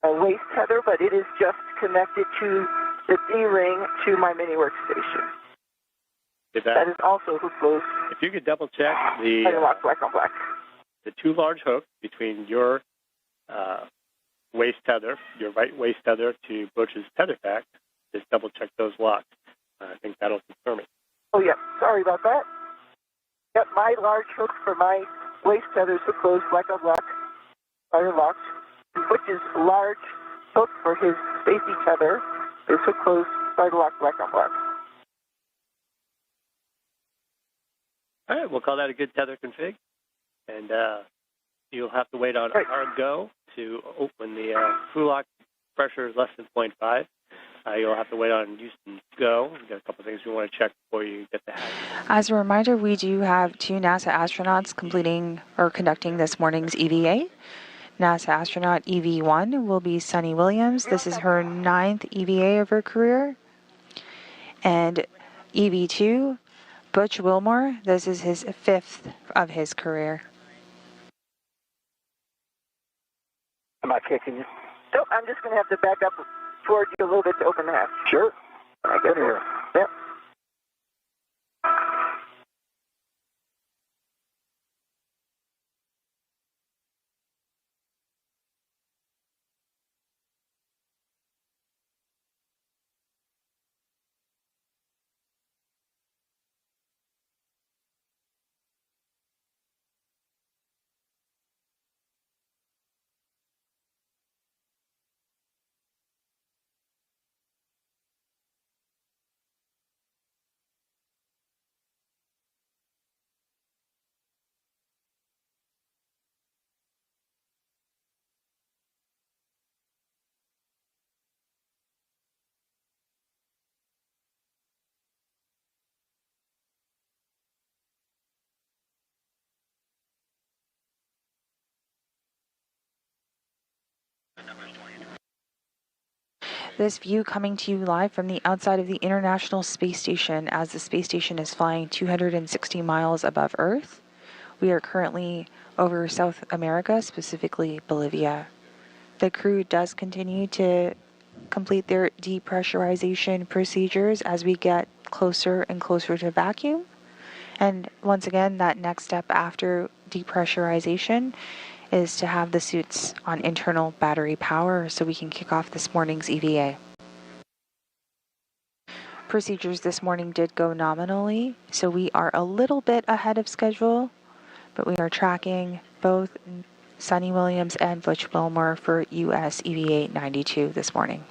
[SPEAKER 6] waist tether, but it is just connected to the D-ring to my mini workstation. That is also hook closed.
[SPEAKER 3] If you could double check the
[SPEAKER 6] airlock black on black.
[SPEAKER 3] The two large hooks between your waist tether, your right waist tether to Butch's tether pack, just double check those locks. I think that'll confirm it.
[SPEAKER 6] Oh yeah, sorry about that. Yep, my large hook for my waist tethers hook closed black on black, fire locked. Butch's large hook for his safety tether is hook closed, fire locked, black on black.
[SPEAKER 3] All right, we'll call that a good tether config. And you'll have to wait on our go to open the crew lock pressure is less than 0.5. You'll have to wait on Houston's go. We've got a couple of things we want to check before you get the hatch.
[SPEAKER 1] As a reminder, we do have 2 NASA astronauts completing or conducting this morning's EVA. NASA astronaut EV1 will be Suni Williams. This is her 9th EVA of her career. And EV2, Butch Wilmore, this is his 5th of his career.
[SPEAKER 7] Am I kicking you?
[SPEAKER 6] Nope, I'm just going to have to back up towards you a little bit to open the hatch.
[SPEAKER 7] Sure.
[SPEAKER 6] I get here. Yep.
[SPEAKER 1] This view coming to you live from the outside of the International Space Station as the space station is flying 260 miles above Earth. We are currently over South America, specifically Bolivia. The crew does continue to complete their depressurization procedures as we get closer and closer to vacuum. And once again, that next step after depressurization is to have the suits on internal battery power so we can kick off this morning's EVA. Procedures this morning did go nominally, so we are a little bit ahead of schedule, but we are tracking both Suni Williams and Butch Wilmore for US EVA 92 this morning.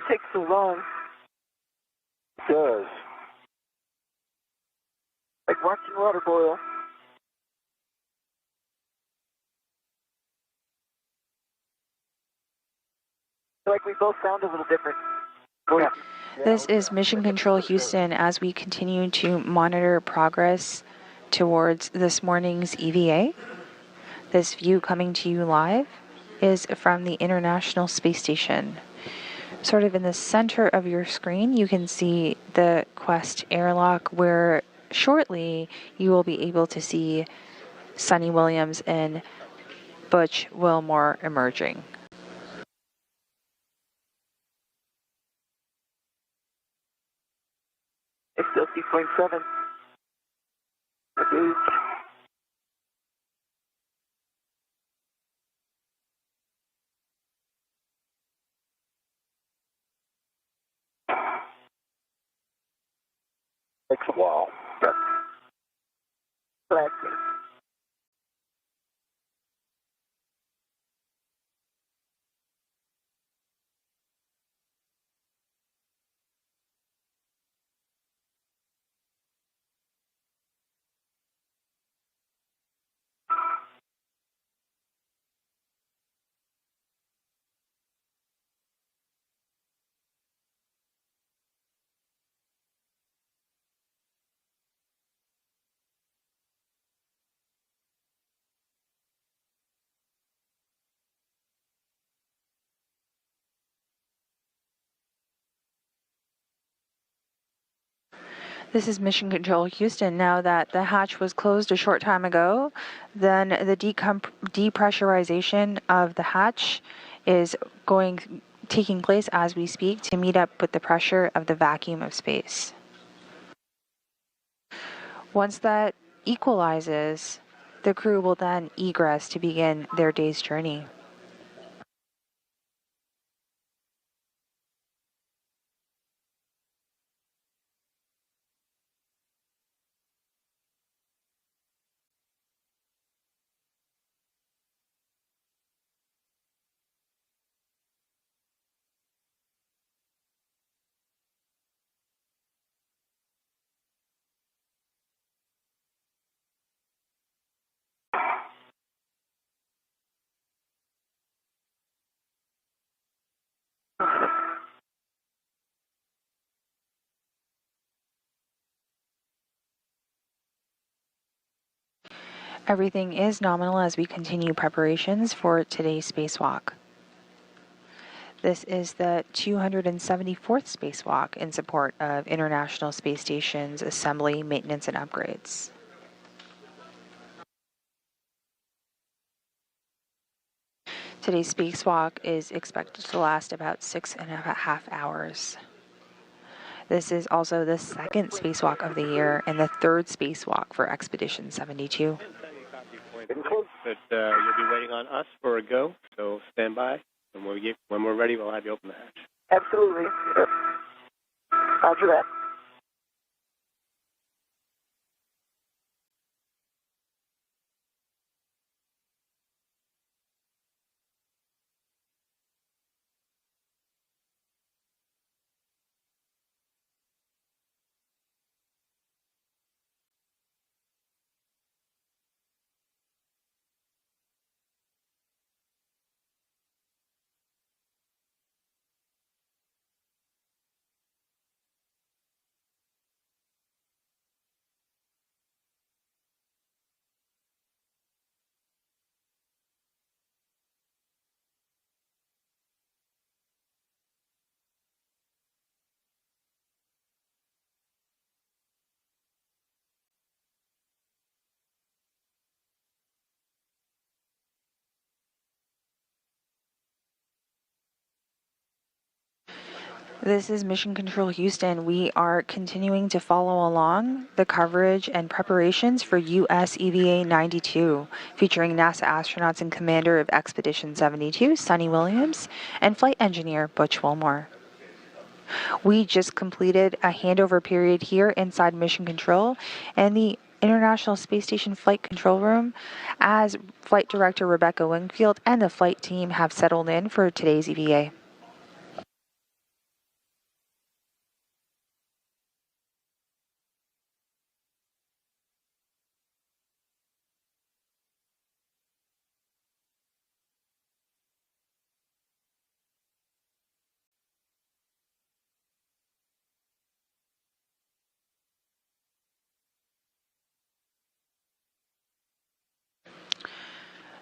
[SPEAKER 6] take so long?
[SPEAKER 7] It does.
[SPEAKER 6] Like watching water boil. Like we both sound a little different.
[SPEAKER 7] Yeah.
[SPEAKER 1] This is Mission Control Houston as we continue to monitor progress towards this morning's EVA. This view coming to you live is from the International Space Station. Sort of in the center of your screen, you can see the Quest airlock, where shortly you will be able to see Suni Williams and Butch Wilmore emerging.
[SPEAKER 6] It's still 2.7. Okay.
[SPEAKER 7] Takes a while.
[SPEAKER 6] Relaxing.
[SPEAKER 1] This is Mission Control Houston. Now that the hatch was closed a short time ago, then the depressurization of the hatch is taking place as we speak to meet up with the pressure of the vacuum of space. Once that equalizes, the crew will then egress to begin their day's journey. Everything is nominal as we continue preparations for today's spacewalk. This is the 274th spacewalk in support of International Space Station's assembly, maintenance, and upgrades. Today's spacewalk is expected to last about 6.5 hours. This is also the second spacewalk of the year and the third spacewalk for Expedition 72.
[SPEAKER 3] But you'll be waiting on us for a go, so stand by. When we're ready, we'll have you open the hatch.
[SPEAKER 6] Absolutely. Roger that.
[SPEAKER 1] This is Mission Control Houston. We are continuing to follow along the coverage and preparations for US EVA 92, featuring NASA astronauts and commander of Expedition 72, Suni Williams, and flight engineer Butch Wilmore. We just completed a handover period here inside Mission Control and the International Space Station Flight Control Room as Flight Director Rebecca Wingfield and the flight team have settled in for today's EVA.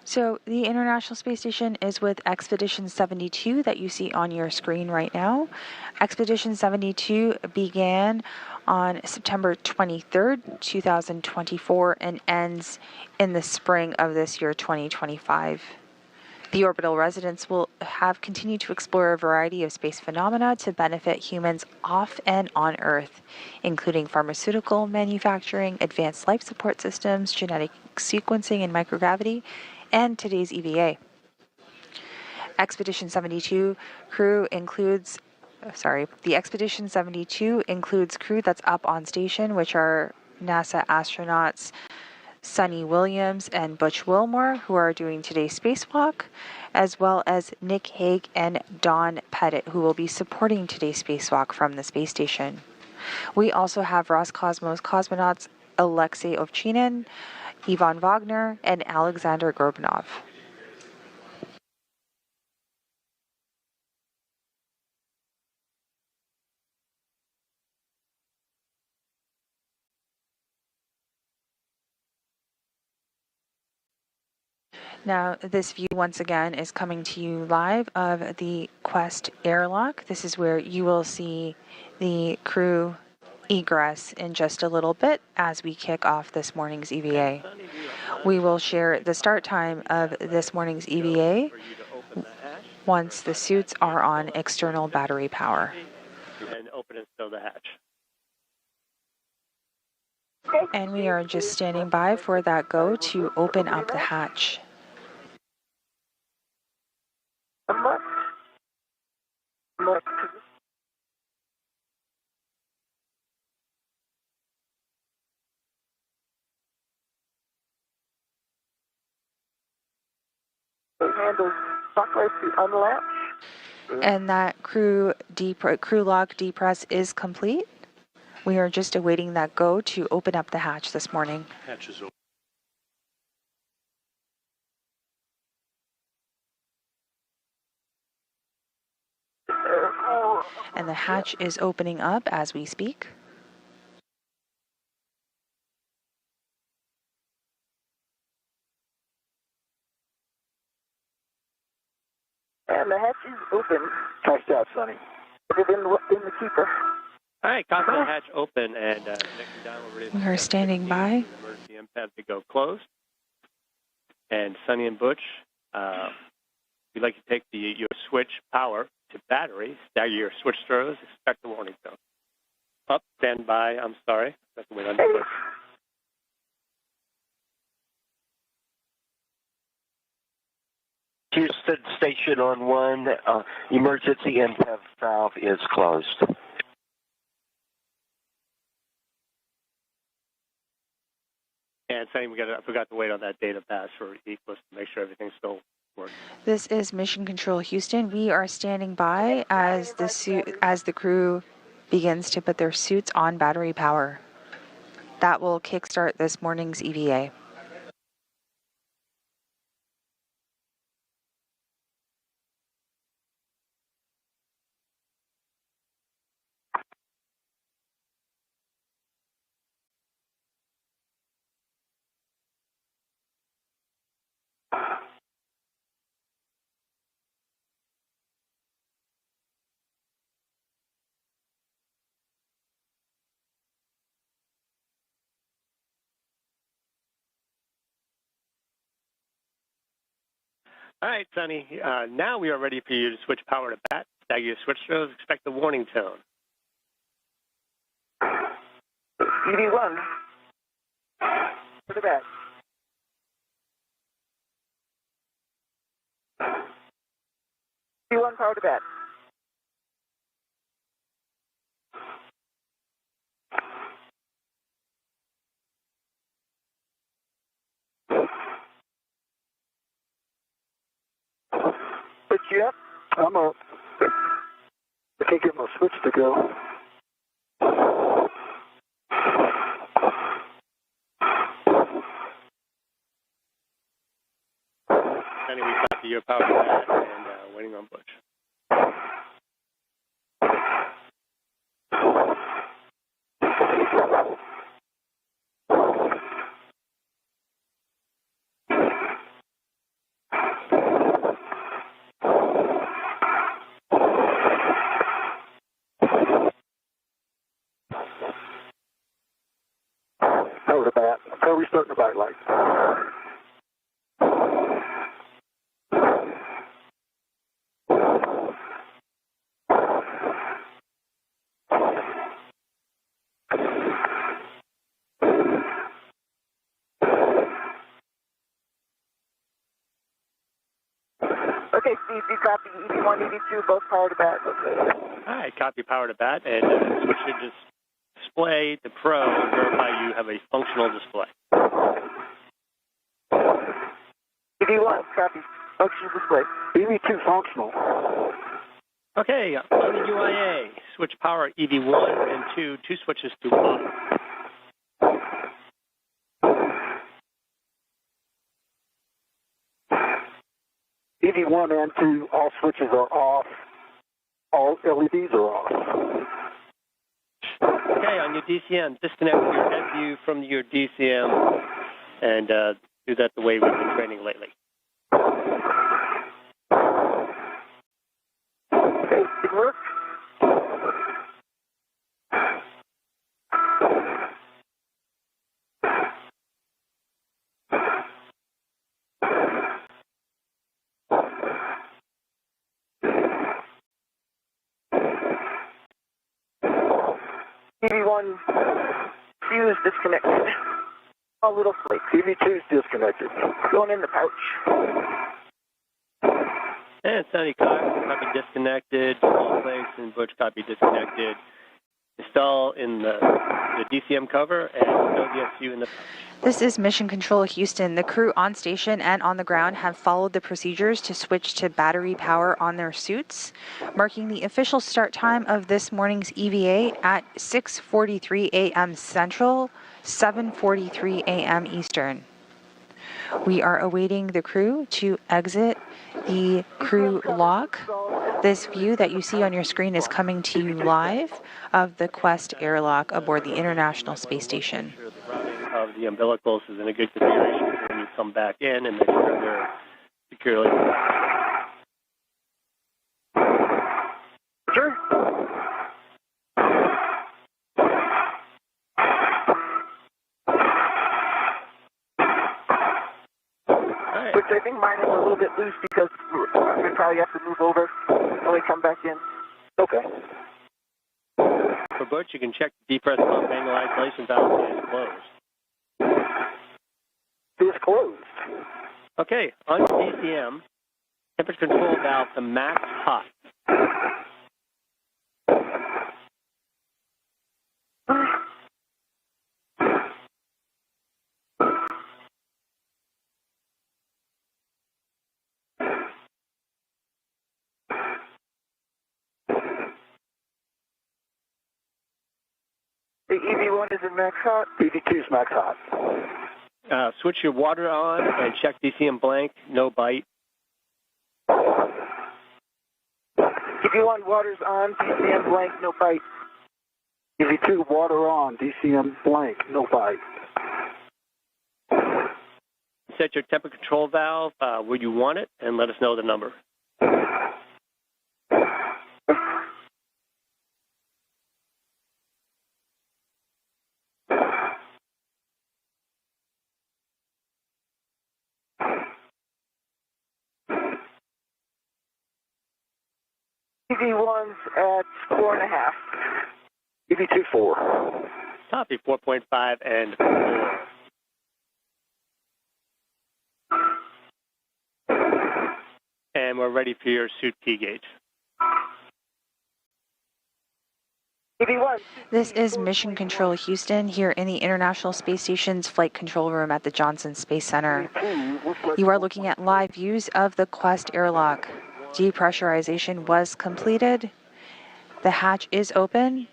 [SPEAKER 1] So the International Space Station is with Expedition 72 that you see on your screen right now. Expedition 72 began on September 23rd, 2024 and ends in the spring of this year, 2025. The orbital residents will have continued to explore a variety of space phenomena to benefit humans off and on Earth, including pharmaceutical manufacturing, advanced life support systems, genetic sequencing and microgravity, and today's EVA. Expedition 72 crew includes, the Expedition 72 includes crew that's up on station, which are NASA astronauts Suni Williams and Butch Wilmore, who are doing today's spacewalk, as well as Nick Hague and Don Pettit, who will be supporting today's spacewalk from the space station. We also have Roscosmos cosmonauts Alexei Ovchinin, Ivan Wagner, and Alexander Gorbanov. Now, this view once again is coming to you live of the Quest airlock. This is where you will see the crew egress in just a little bit as we kick off this morning's EVA. We will share the start time of this morning's EVA once the suits are on external battery power.
[SPEAKER 3] And open and stow the hatch.
[SPEAKER 1] And we are just standing by for that go to open up the hatch.
[SPEAKER 6] Handles bucklers to unlatch.
[SPEAKER 1] And that crew lock depress is complete. We are just awaiting that go to open up the hatch this morning.
[SPEAKER 8] Hatch is open.
[SPEAKER 1] And the hatch is opening up as we speak.
[SPEAKER 6] And the hatch is open.
[SPEAKER 7] Nice job, Sonny.
[SPEAKER 6] Put it in the keeper.
[SPEAKER 3] All right, copy the hatch open, and Nick and Don will ready.
[SPEAKER 1] We are standing by.
[SPEAKER 3] Emergency MPAD to go closed. And Sunny and Butch, we'd like to take your switch power to battery, stagger your switch throws, expect the warning tone. Up, stand by, I'm sorry. That's the way on the Butch.
[SPEAKER 4] Houston Station on 1, emergency MPAD valve is closed.
[SPEAKER 3] And Sunny, I forgot to wait on that data pass for Egress to make sure everything still works.
[SPEAKER 1] This is Mission Control Houston. We are standing by as the crew begins to put their suits on battery power. That will kickstart this morning's EVA.
[SPEAKER 3] All right, Sunny, now we are ready for you to switch power to bat. Stagger your switch throws, expect the warning tone.
[SPEAKER 6] EV1. To the back. EV1 power to bat. Put you up.
[SPEAKER 7] I'm up. I can't get my switch to go.
[SPEAKER 3] Sunny, we got to your power to bat and waiting on Butch.
[SPEAKER 7] light.
[SPEAKER 6] Okay, Steve, you copy EV1, EV2, both power to bat.
[SPEAKER 3] All right, copy power to bat, and switch your display to Pro and verify you have a functional display.
[SPEAKER 6] EV1, copy, functional display.
[SPEAKER 7] EV2 functional.
[SPEAKER 3] Okay, on the UIA, switch power EV1 and 2 switches to off.
[SPEAKER 7] EV1 and 2, all switches are off. All LEDs are off.
[SPEAKER 3] Okay, on your DCM, disconnect your head view from your DCM and do that the way we've been training lately.
[SPEAKER 6] Okay, it works. EV1 fuse disconnected. A little flake.
[SPEAKER 7] EV2 is disconnected.
[SPEAKER 6] Going in the pouch.
[SPEAKER 3] And Sunny copy disconnected, all flakes and Butch copy disconnected. Install in the DCM cover and no DSU in the pouch.
[SPEAKER 1] This is Mission Control Houston. The crew on station and on the ground have followed the procedures to switch to battery power on their suits, marking the official start time of this morning's EVA at 6:43 a.m. Central, 7:43 a.m. Eastern. We are awaiting the crew to exit the crew lock. This view that you see on your screen is coming to you live of the Quest airlock aboard the International Space Station.
[SPEAKER 3] The routing of the umbilicals is in a good configuration when you come back in and make sure they're securely.
[SPEAKER 6] Sure. Which I think mine is a little bit loose because we probably have to move over when we come back in.
[SPEAKER 7] Okay.
[SPEAKER 3] For Butch, you can check the depress pump manual isolation valve is closed.
[SPEAKER 7] It's closed.
[SPEAKER 3] Okay, on your DCM, temperature control valve to max hot.
[SPEAKER 6] The EV1 is in max hot.
[SPEAKER 7] EV2 is max hot.
[SPEAKER 3] Switch your water on and check DCM blank, no bite.
[SPEAKER 6] EV1 water's on, DCM blank, no bite.
[SPEAKER 7] EV2 water on, DCM blank, no bite.
[SPEAKER 3] Set your temperature control valve where you want it and let us know the number.
[SPEAKER 6] EV1's at 4.5.
[SPEAKER 7] EV2 4.
[SPEAKER 3] Copy 4.5 and 4. And we're ready for your suit T gauge.
[SPEAKER 6] EV1.
[SPEAKER 1] This is Mission Control Houston here in the International Space Station's flight control room at the Johnson Space Center. You are looking at live views of the Quest airlock. Depressurization was completed. The hatch is open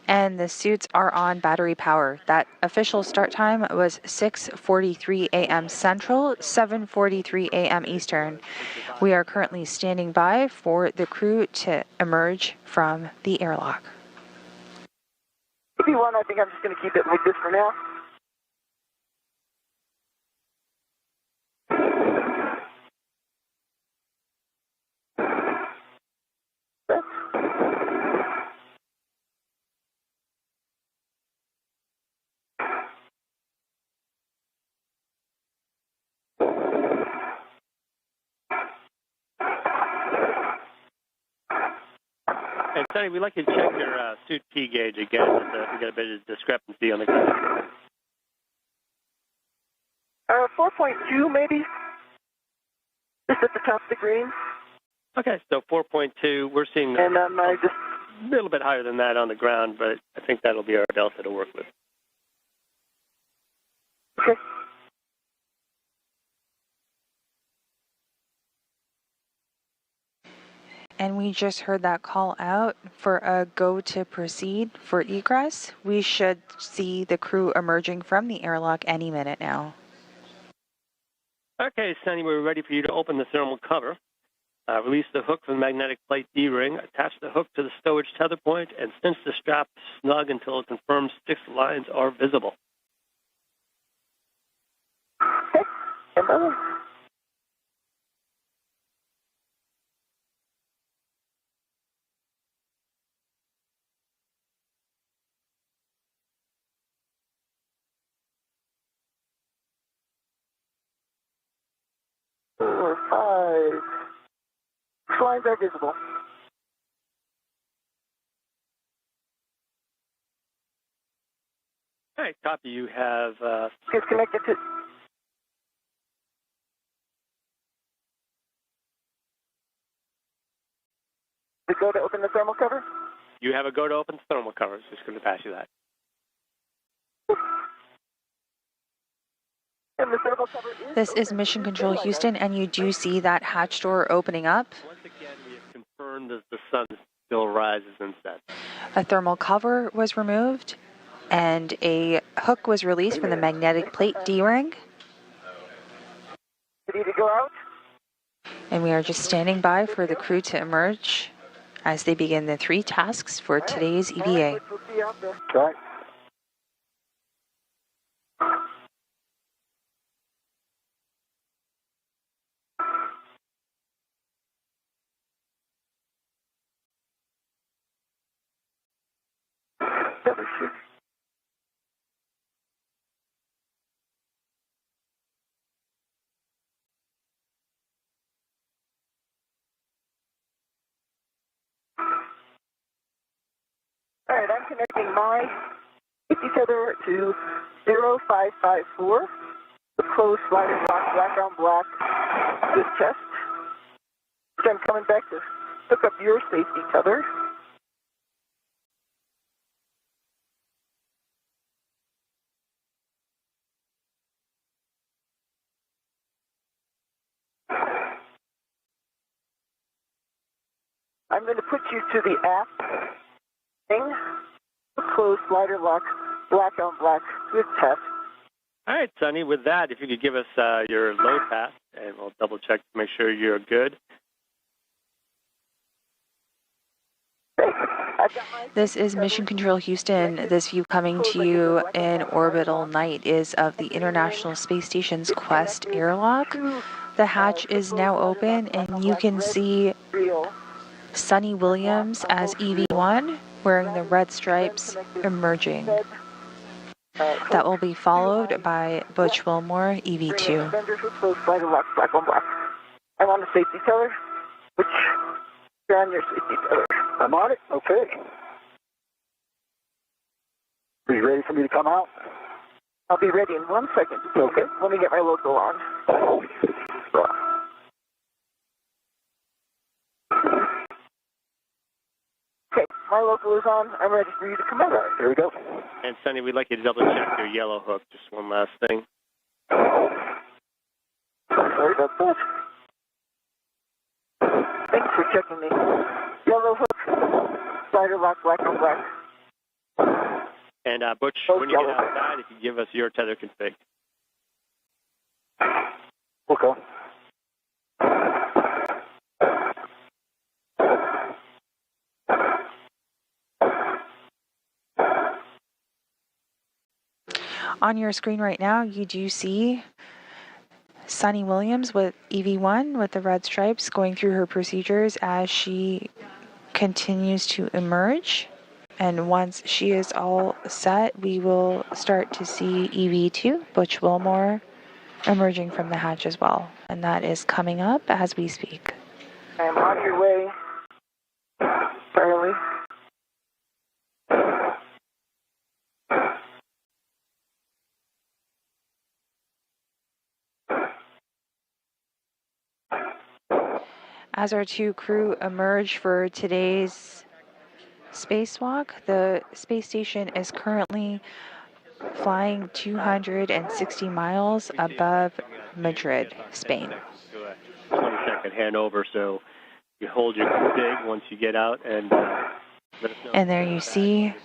[SPEAKER 1] and the suits are on battery power. That official start time was 6:43 a.m. Central, 7:43 a.m. Eastern. We are currently standing by for the crew to emerge from the airlock.
[SPEAKER 6] EV1, I think I'm just going to keep it like this for now.
[SPEAKER 3] And Sunny, we'd like you to check your suit T gauge again. We got a bit of discrepancy on the ground.
[SPEAKER 6] 4.2 maybe. Just at the top of the green.
[SPEAKER 3] Okay, so 4.2. We're seeing
[SPEAKER 6] And I just
[SPEAKER 3] a little bit higher than that on the ground, but I think that'll be our delta to work with.
[SPEAKER 6] okay.
[SPEAKER 1] And we just heard that call out for a go to proceed for egress. We should see the crew emerging from the airlock any minute now.
[SPEAKER 3] Okay, Sunny, we're ready for you to open the thermal cover. Release the hook from the magnetic plate D-ring, attach the hook to the stowage tether point, and cinch the strap snug until it confirms 6 lines are visible.
[SPEAKER 6] Okay. Hello. Four, 5. Lines are visible.
[SPEAKER 3] All right, copy. You have
[SPEAKER 6] It's connected to. We go to open the thermal cover?
[SPEAKER 3] a go to open thermal cover. Just going to pass you that.
[SPEAKER 6] And the thermal cover is
[SPEAKER 1] This is
[SPEAKER 6] open.
[SPEAKER 1] Mission Control Houston, and you do see that hatch door opening up.
[SPEAKER 3] Once again, we have confirmed that the sun still rises and sets.
[SPEAKER 1] A thermal cover was removed, and a hook was released from the magnetic plate D-ring.
[SPEAKER 6] Ready to go out?
[SPEAKER 1] And we are just standing by for the crew to emerge as they begin the 3 tasks for today's EVA.
[SPEAKER 6] We'll see you out there.
[SPEAKER 7] All right.
[SPEAKER 6] Troubleshoot. All right, I'm connecting my safety tether to 0554, the closed slider lock, black on black, with test. So I'm coming back to hook up your safety tether. I'm going to put you to the app thing. Closed slider lock, black on black, with test.
[SPEAKER 3] All right, Sunny, with that, if you could give us your load path, and we'll double check to make sure you're good.
[SPEAKER 1] This is Mission Control Houston. This view coming to you in orbital night is of the International Space Station's Quest airlock. The hatch is now open, and you can see Sunny Williams as EV1 wearing the red stripes emerging. That will be followed by Butch Wilmore, EV2.
[SPEAKER 6] I'm on the safety teller. Butch, you're on your safety teller.
[SPEAKER 7] I'm on it. Okay. Are you ready for me to come out?
[SPEAKER 6] I'll be ready in 1 second.
[SPEAKER 7] Okay.
[SPEAKER 6] Let me get my logo on. Okay, my logo is on. I'm ready for you to come out.
[SPEAKER 7] All right, here we go.
[SPEAKER 3] And Sunny, we'd like you to double check your yellow hook. Just one last thing.
[SPEAKER 6] Sorry about that. Thanks for checking the yellow hook, slider lock, black on black.
[SPEAKER 3] And Butch, when you get outside, if you give us your tether config.
[SPEAKER 7] Okay.
[SPEAKER 1] On your screen right now, you do see Sunny Williams with EV1 with the red stripes going through her procedures as she continues to emerge. And once she is all set, we will start to see EV2, Butch Wilmore, emerging from the hatch as well. And that is coming up as we speak.
[SPEAKER 6] I am on your way, Charlie.
[SPEAKER 1] As our two crew emerge for today's spacewalk, the space station is currently flying 260 miles above Madrid, Spain.
[SPEAKER 3] 20-second handover, so you hold your config once you get out and let us know.
[SPEAKER 1] And there you see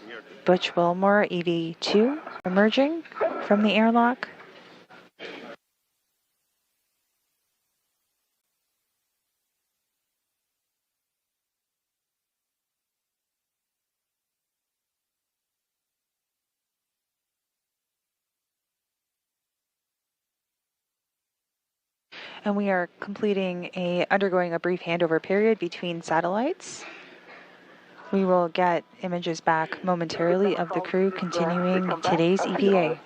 [SPEAKER 1] Butch Wilmore, EV2, emerging from the airlock. And we are undergoing a brief handover period between satellites. We will get images back momentarily of the crew continuing today's EVA,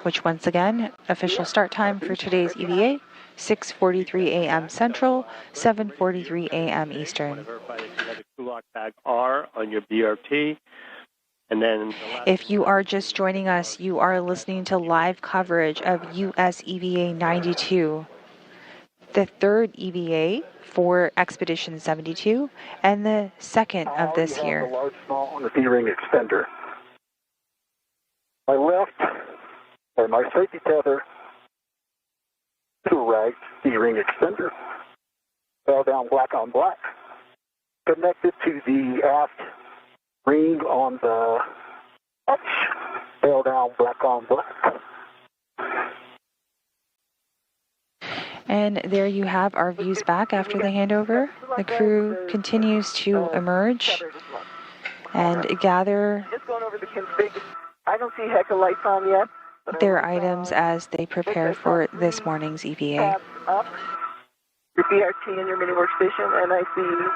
[SPEAKER 1] which once again, official start time for today's EVA, 6:43 a.m. Central, 7:43 a.m. Eastern.
[SPEAKER 3] Verify that you have the crew lock tag R on your BRT. And then
[SPEAKER 1] if you are just joining us, you are listening to live coverage of US EVA 92. The third EVA for Expedition 72, and the second of this year.
[SPEAKER 7] The large small on the D-ring extender. My left, or my safety tether, to the right D-ring extender, fell down black on black, connected to the aft ring on the Butch, fell down black on black.
[SPEAKER 1] And there you have our views back after the handover. The crew continues to emerge and gather
[SPEAKER 6] Just going over the config. I don't see heck of lights on yet.
[SPEAKER 1] their items as they prepare for this morning's EVA.
[SPEAKER 6] Tabs up, your BRT and your mini workstation, and I see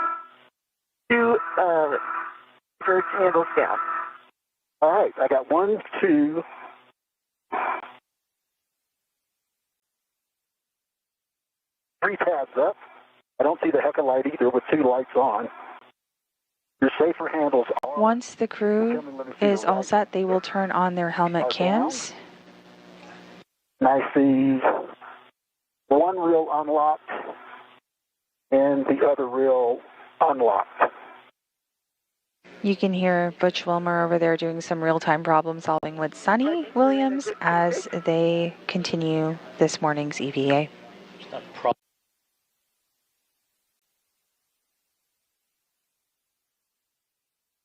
[SPEAKER 6] two first handles down.
[SPEAKER 7] All right, I got 1, 2, 3 tabs up. I don't see the heck of light either with 2 lights on. Your safer handles are.
[SPEAKER 1] Once the crew is all set, they will turn on their helmet cams.
[SPEAKER 7] And I see one reel unlocked and the other reel unlocked.
[SPEAKER 1] You can hear Butch Wilmore over there doing some real-time problem solving with Suni Williams as they continue this morning's EVA.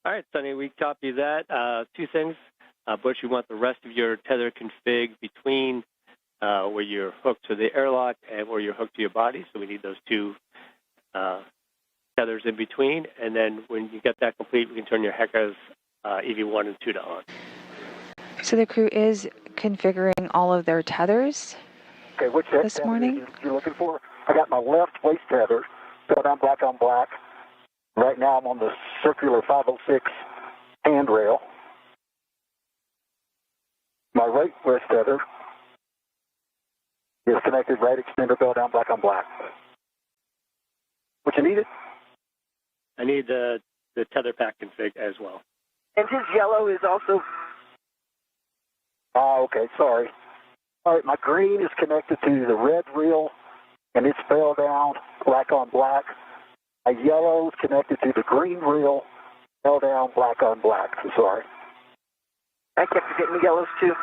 [SPEAKER 3] all right, Sonny, we copy that. 2 things. Butch, we want the rest of your tether config between where you're hooked to the airlock and where you're hooked to your body. So we need those 2 tethers in between. And then when you get that complete, we can turn your HECAs EV1 and 2 to on.
[SPEAKER 1] So the crew is configuring all of their tethers.
[SPEAKER 7] Okay, which
[SPEAKER 1] this morning
[SPEAKER 7] you're looking for? I got my left waist tether, fell down black on black. Right now I'm on the circular 506 handrail. My right waist tether is connected, right extender, fell down black on black. What you needed?
[SPEAKER 3] I need the tether pack config as well.
[SPEAKER 6] And his yellow is also.
[SPEAKER 7] Oh, okay, sorry. All right, my green is connected to the red reel, and it's fell down black on black. My yellow is connected to the green reel, fell down black on black. I'm sorry.
[SPEAKER 6] I kept forgetting the yellows too.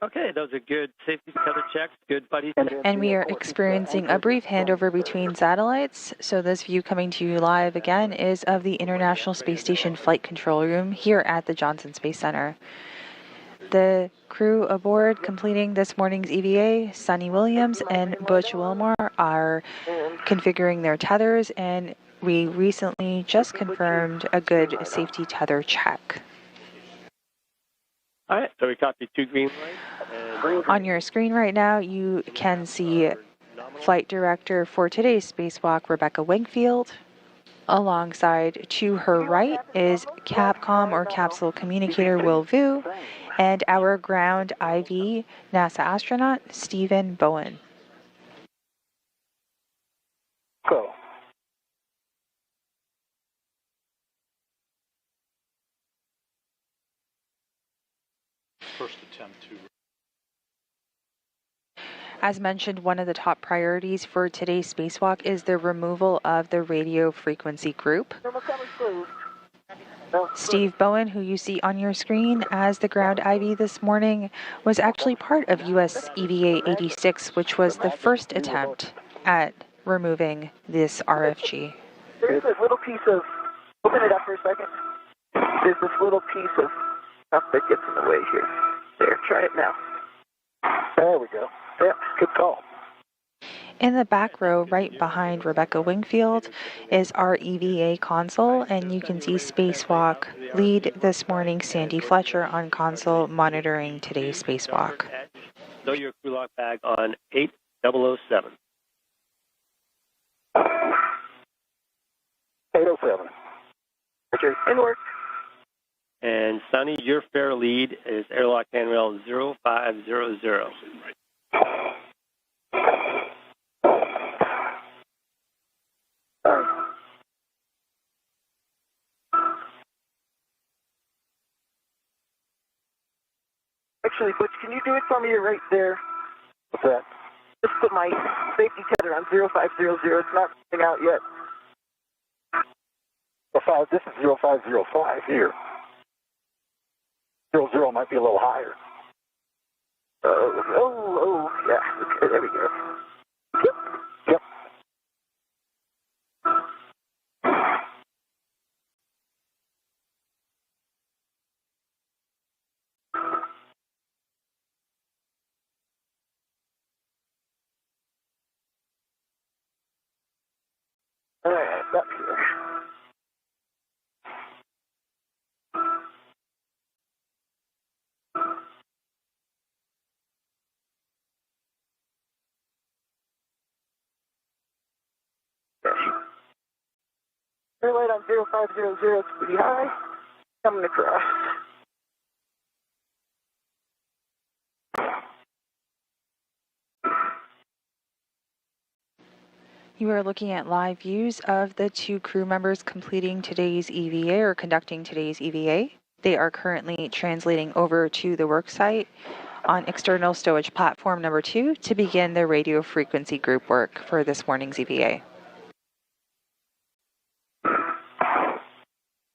[SPEAKER 3] Okay, those are good safety tether checks, good buddy.
[SPEAKER 1] And we are experiencing a brief handover between satellites. So this view coming to you live again is of the International Space Station Flight Control Room here at the Johnson Space Center. The crew aboard completing this morning's EVA, Suni Williams and Butch Wilmore, are configuring their tethers, and we recently just confirmed a good safety tether check.
[SPEAKER 3] All right, so we copied 2 green lights.
[SPEAKER 1] On your screen right now, you can see Flight Director for today's spacewalk, Rebecca Wingfield. Alongside to her right is Capcom or Capsule Communicator Will Vu, and our ground IV NASA astronaut, Stephen Bowen.
[SPEAKER 7] Go.
[SPEAKER 8] First attempt to
[SPEAKER 1] As mentioned, one of the top priorities for today's spacewalk is the removal of the radio frequency group. Steve Bowen, who you see on your screen as the ground IV this morning, was actually part of US EVA 86, which was the first attempt at removing this RFG.
[SPEAKER 6] There's this little piece of, open it up for a second. There's this little piece of stuff that gets in the way here. There, try it now.
[SPEAKER 7] There we go. Yeah, good call.
[SPEAKER 1] In the back row, right behind Rebecca Wingfield, is our EVA console, and you can see Spacewalk lead this morning Sandy Fletcher on console monitoring today's spacewalk.
[SPEAKER 3] Stow your crew lock bag on 8007.
[SPEAKER 7] 807.
[SPEAKER 6] Richard, in work.
[SPEAKER 3] And Sunny, your fair lead is airlock handrail 0500.
[SPEAKER 6] Actually, Butch, can you do it for me? You're right there.
[SPEAKER 7] What's that?
[SPEAKER 6] Just put my safety tether on 0500. It's not coming out yet.
[SPEAKER 7] This is 0505 here. 00 might be a little higher.
[SPEAKER 6] Yeah. Okay, there we go.
[SPEAKER 7] Yep.
[SPEAKER 6] All right, back here. Airlight on 0500, it's pretty high. Coming across.
[SPEAKER 1] You are looking at live views of the two crew members completing today's EVA or conducting today's EVA. They are currently translating over to the worksite on external stowage platform number 2 to begin their radio frequency group work for this morning's EVA.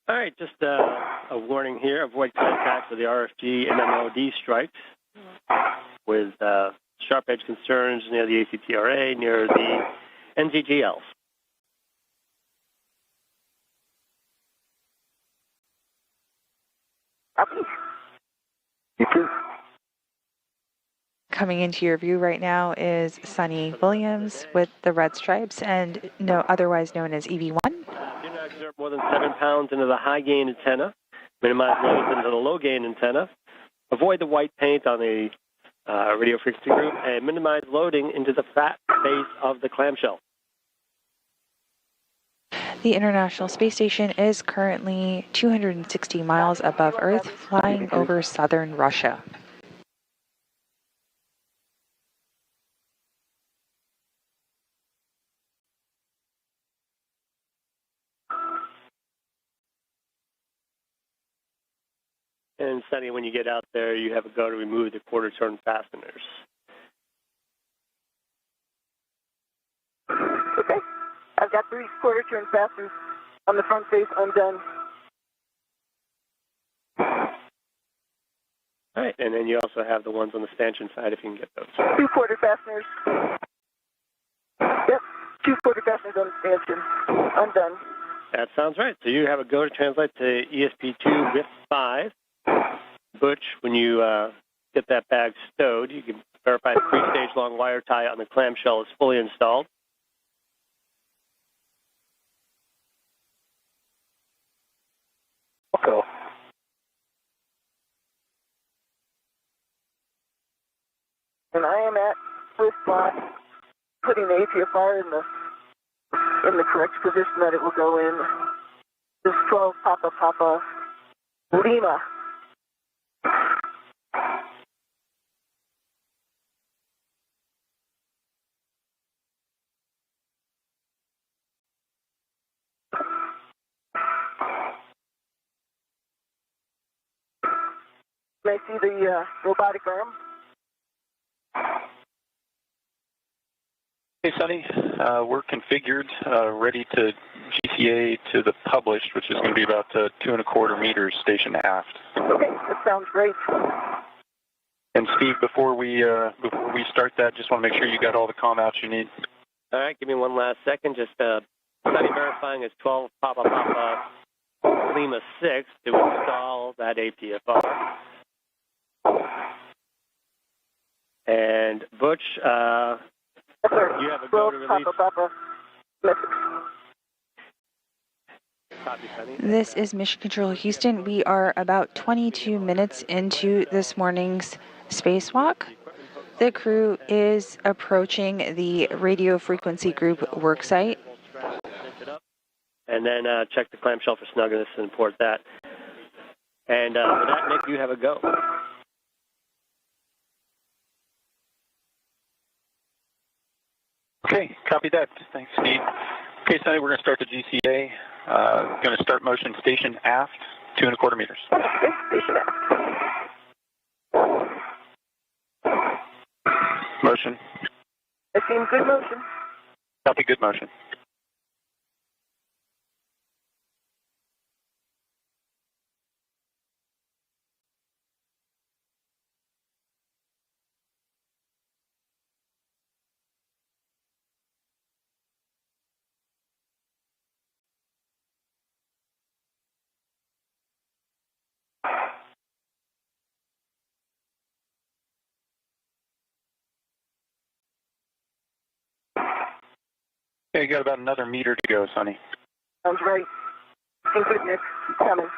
[SPEAKER 3] All right, just a warning here. Avoid contact with the RFG MMOD strikes with sharp edge concerns near the ACTRA, near the NGGLs.
[SPEAKER 7] You too.
[SPEAKER 1] Coming into your view right now is Sunny Williams with the red stripes and otherwise known as EV1.
[SPEAKER 3] Do not exert more than 7 pounds into the high gain antenna. Minimize loads into the low gain antenna. Avoid the white paint on the radio frequency group and minimize loading into the fat base of the clamshell.
[SPEAKER 1] The International Space Station is currently 260 miles above Earth, flying over southern Russia.
[SPEAKER 3] And Sunny, when you get out there, you have a go to remove the quarter turn fasteners.
[SPEAKER 6] Okay. I've got 3 quarter turn fasteners on the front face undone.
[SPEAKER 3] All right, and then you also have the ones on the stanchion side if you can get those.
[SPEAKER 6] 2 quarter fasteners. Yep, 2 quarter fasteners on the stanchion. Undone.
[SPEAKER 3] That sounds right. So you have a go to translate to ESP2 with 5. Butch, when you get that bag stowed, you can verify the 3-stage long wire tie on the clamshell is fully installed.
[SPEAKER 7] Okay.
[SPEAKER 6] And I am at first spot, putting the APFR in the correct position that it will go in. This 12 Papa Lima. Can I see the robotic arm?
[SPEAKER 2] Hey, Sunny, we're configured, ready to GCA to the published, which is going to be about 2¼ meters station aft.
[SPEAKER 6] Okay, that sounds great.
[SPEAKER 2] And Steve, before we start that, just want to make sure you got all the comm outs you need.
[SPEAKER 3] All right, give me one last second. Just Sunny verifying is 12 Papa Papa Lima 6 to install that APFR. And Butch,
[SPEAKER 6] Yes, sir.
[SPEAKER 3] you have a go to release.
[SPEAKER 6] Papa.
[SPEAKER 3] Copy, Sunny.
[SPEAKER 1] This is Mission Control Houston. We are about 22 minutes into this morning's spacewalk. The crew is approaching the radio frequency group worksite.
[SPEAKER 3] And then check the clamshell for snugness and port that. And with that, Nick, you have a go.
[SPEAKER 2] Okay, copy that. Thanks, Steve. Okay, Sonny, we're going to start the GCA. Going to start motion station aft, 2¼ meters.
[SPEAKER 6] Station aft.
[SPEAKER 2] Motion.
[SPEAKER 6] I seem good motion.
[SPEAKER 2] Copy, good motion. Okay, you got about another meter to go, Sonny.
[SPEAKER 6] Sounds right. Seem good, Nick. Coming.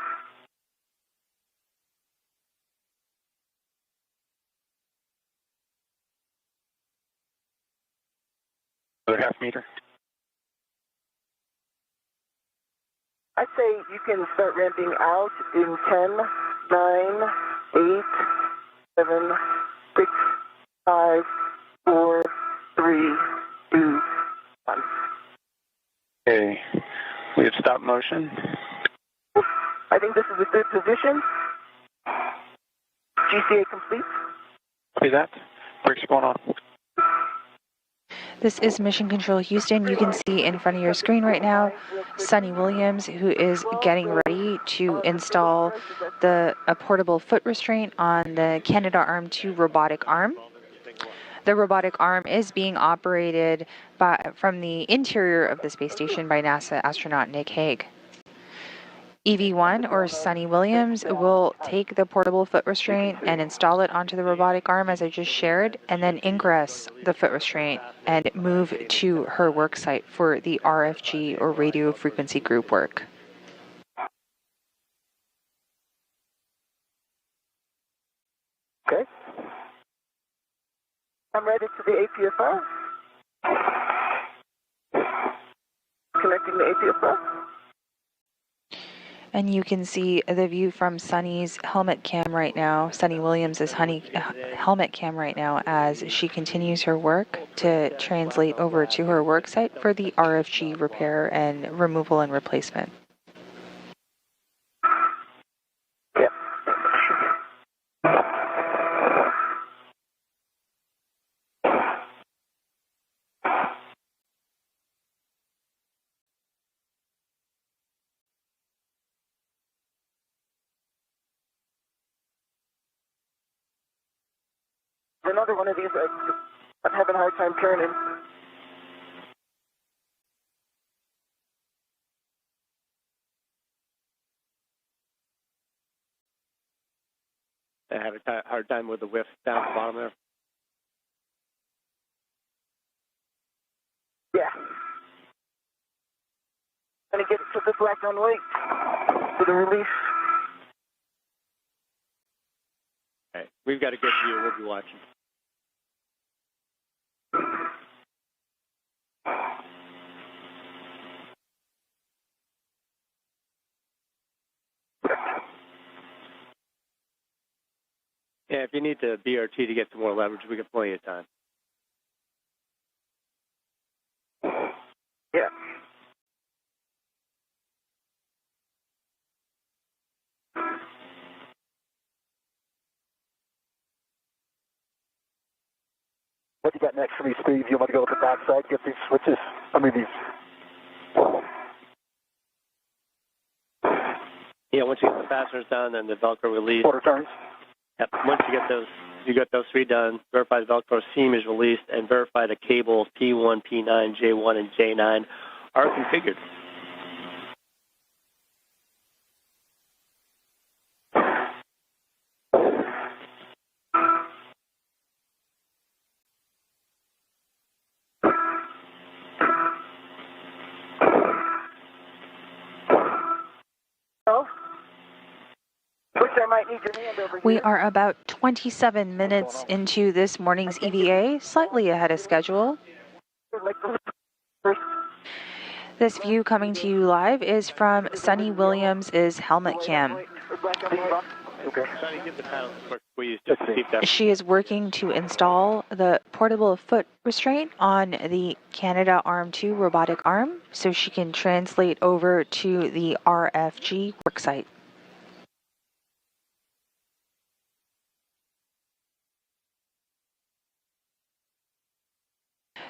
[SPEAKER 2] Another half meter.
[SPEAKER 6] I'd say you can start ramping out in 10, 9, 8, 7, 6, 5, 4, 3, 2, 1.
[SPEAKER 2] Okay, we have stop motion.
[SPEAKER 6] I think this is a good position. GCA complete.
[SPEAKER 2] See that? Brakes are going on.
[SPEAKER 1] This is Mission Control Houston. You can see in front of your screen right now Sunny Williams, who is getting ready to install a portable foot restraint on the Canadarm2 robotic arm. The robotic arm is being operated from the interior of the space station by NASA astronaut Nick Hague. EV1, or Sunny Williams, will take the portable foot restraint and install it onto the robotic arm as I just shared, and then ingress the foot restraint and move to her work site for the RFG, or radio frequency group work.
[SPEAKER 6] Okay. I'm ready to the APFR. Connecting the APFR.
[SPEAKER 1] And you can see the view from Sunny's helmet cam right now, Sunny Williams' helmet cam right now, as she continues her work to translate over to her work site for the RFG repair and removal and replacement.
[SPEAKER 6] Yeah. Another one of these, I'm having a hard time turning.
[SPEAKER 3] I have a hard time with the whiff down at the bottom there.
[SPEAKER 6] Yeah. Gonna get it to the black on white for the release.
[SPEAKER 3] Okay, we've got a good view. We'll be watching. Yeah, if you need to BRT to get some more leverage, we got plenty of time.
[SPEAKER 6] Yeah.
[SPEAKER 7] you got next to me, Steve? You want to go to the back side, get these switches?
[SPEAKER 3] Yeah, once you get the fasteners done, then the Velcro release.
[SPEAKER 7] Quarter turns?
[SPEAKER 3] Yep. Once you get those three done, verify the Velcro seam is released, and verify the cables P1, P9, J1, and J9 are configured.
[SPEAKER 6] Oh? Which I might need your hand over here.
[SPEAKER 1] We are about 27 minutes into this morning's EVA, slightly ahead of schedule.
[SPEAKER 6] Like the first.
[SPEAKER 1] This view coming to you live is from Suni Williams' helmet cam.
[SPEAKER 7] Okay.
[SPEAKER 3] Try to give the paddle a quick squeeze just to see if that.
[SPEAKER 1] She is working to install the portable foot restraint on the Canada Arm 2 robotic arm so she can translate over to the RFG worksite.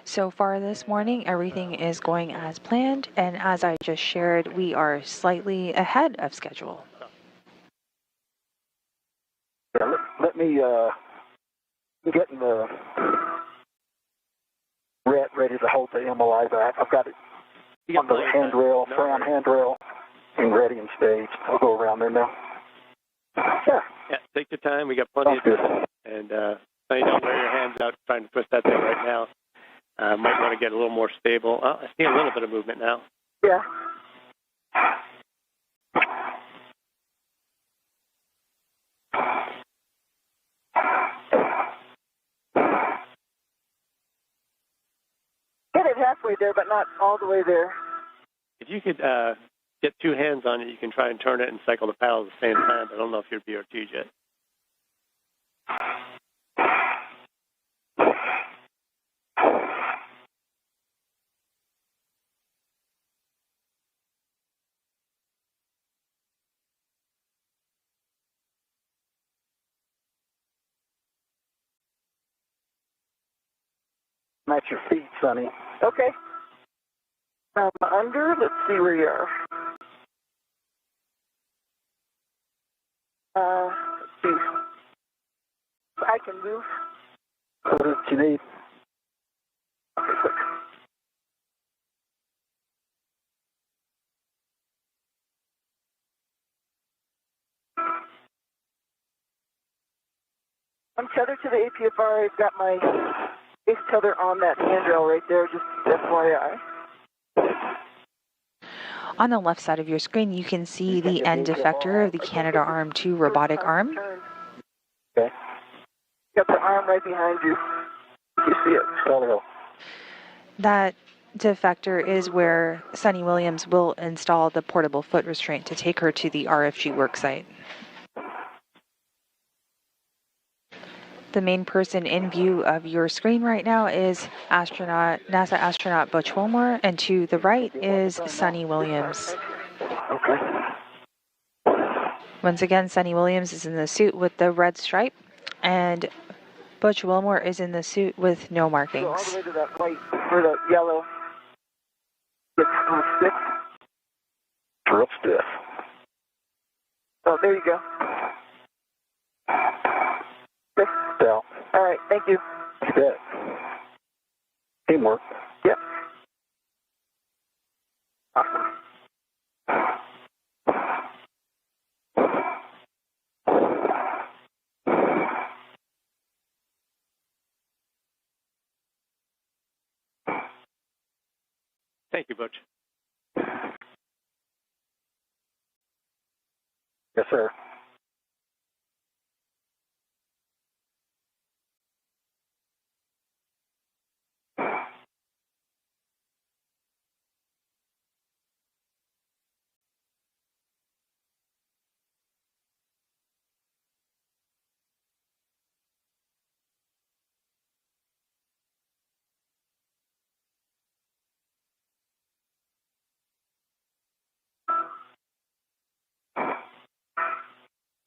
[SPEAKER 1] So far this morning, everything is going as planned, and as I just shared, we are slightly ahead of schedule.
[SPEAKER 7] Yeah, let me get in the ready to hold the MOI back. I've got it on the handrail, front handrail, and ready and staged. I'll go around there now. Yeah.
[SPEAKER 3] Yeah, take your time. We got plenty of time. And so you don't wear your hands out trying to twist that thing right now. Might want to get a little more stable. Oh, I see a little bit of movement now.
[SPEAKER 6] Yeah. Get it halfway there, but not all the way there.
[SPEAKER 3] If you could get two hands on it, you can try and turn it and cycle the paddle at the same time. I don't know if you're BRT yet.
[SPEAKER 7] Match your feet, Sonny.
[SPEAKER 6] Okay. Under, let's see where you are. Let's see. I can move.
[SPEAKER 7] What do you need?
[SPEAKER 6] Okay, quick. I'm tethered to the APFR. I've got my base tether on that handrail right there, just FYI.
[SPEAKER 1] On the left side of your screen, you can see the end effector of the Canada Arm 2 robotic arm.
[SPEAKER 7] Okay.
[SPEAKER 6] Got the arm right behind you. You see it.
[SPEAKER 1] That defector is where Suni Williams will install the portable foot restraint to take her to the RFG worksite. The main person in view of your screen right now is NASA astronaut Butch Wilmore, and to the right is Suni Williams.
[SPEAKER 7] Okay.
[SPEAKER 1] Once again, Suni Williams is in the suit with the red stripe, and Butch Wilmore is in the suit with no
[SPEAKER 6] Go all
[SPEAKER 1] markings.
[SPEAKER 6] the way to that white, or the yellow. It's stiff.
[SPEAKER 7] Real stiff.
[SPEAKER 6] Oh, there you go. Okay.
[SPEAKER 7] Yeah.
[SPEAKER 6] All right, thank you.
[SPEAKER 7] You bet. Teamwork.
[SPEAKER 6] Yep. Awesome.
[SPEAKER 3] Thank you, Butch.
[SPEAKER 7] Yes, sir.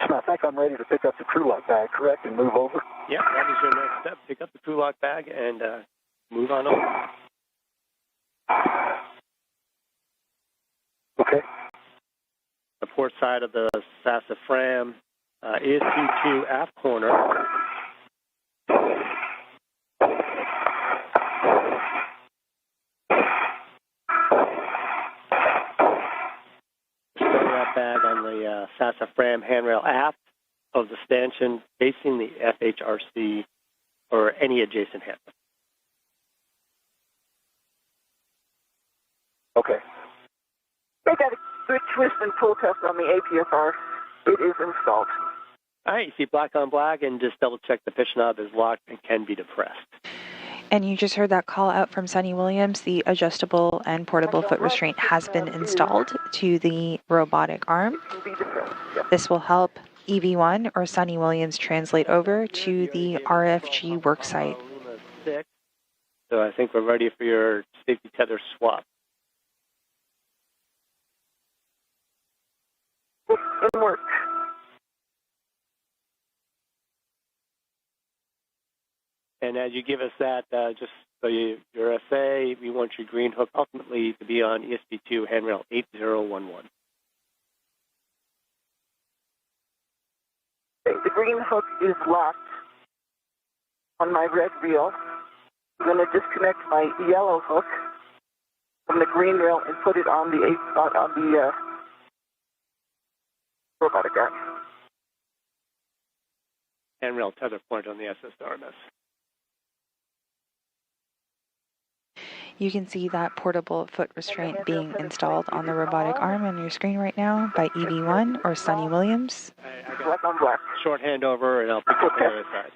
[SPEAKER 7] I think I'm ready to pick up the crew lock bag, correct, and move over?
[SPEAKER 3] Yeah, that is your next step. Pick up the crew lock bag and move on over.
[SPEAKER 7] Okay.
[SPEAKER 3] The port side of the sassafras is C2 aft corner. Stow that bag on the sassafras handrail aft of the stanchion facing the FHRC or any adjacent handrail.
[SPEAKER 6] Okay. I got a good twist and pull test on the APFR. It is installed.
[SPEAKER 3] All right, you see black on black, and just double check the pitch knob is locked and can be depressed.
[SPEAKER 1] And you just heard that call out from Sunny Williams. The adjustable and portable foot restraint has been installed to the robotic arm. This will help EV1 or Sunny Williams translate over to the RFG worksite.
[SPEAKER 3] So I think we're ready for your safety tether swap.
[SPEAKER 6] It worked.
[SPEAKER 3] And as you give us that, just so your SA, we want your green hook ultimately to be on ESP2 handrail 8011.
[SPEAKER 6] Okay, the green hook is locked on my red reel. I'm going to disconnect my yellow hook from the green rail and put it on the robotic arm.
[SPEAKER 3] Handrail tether point on the SSRMS.
[SPEAKER 1] You can see that portable foot restraint being installed on the robotic arm on your screen right now by EV1 or Sunny Williams.
[SPEAKER 6] Black on black.
[SPEAKER 3] Short handover, and I'll pick up the other side.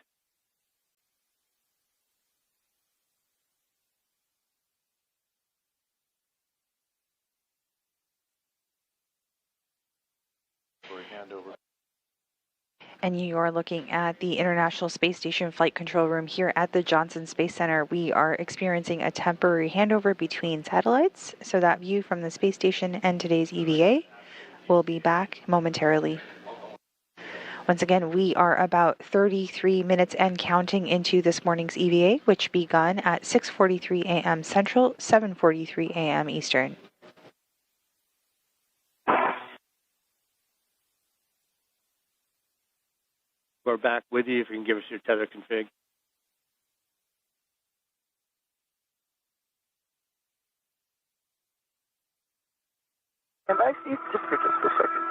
[SPEAKER 1] And you are looking at the International Space Station Flight Control Room here at the Johnson Space Center. We are experiencing a temporary handover between satellites, so that view from the space station and today's EVA will be back momentarily. Once again, we are about 33 minutes and counting into this morning's EVA, which begun at 6:43 a.m. Central, 7:43 a.m. Eastern.
[SPEAKER 3] We're back with you if you can give us your tether config.
[SPEAKER 6] And I see just for just a second.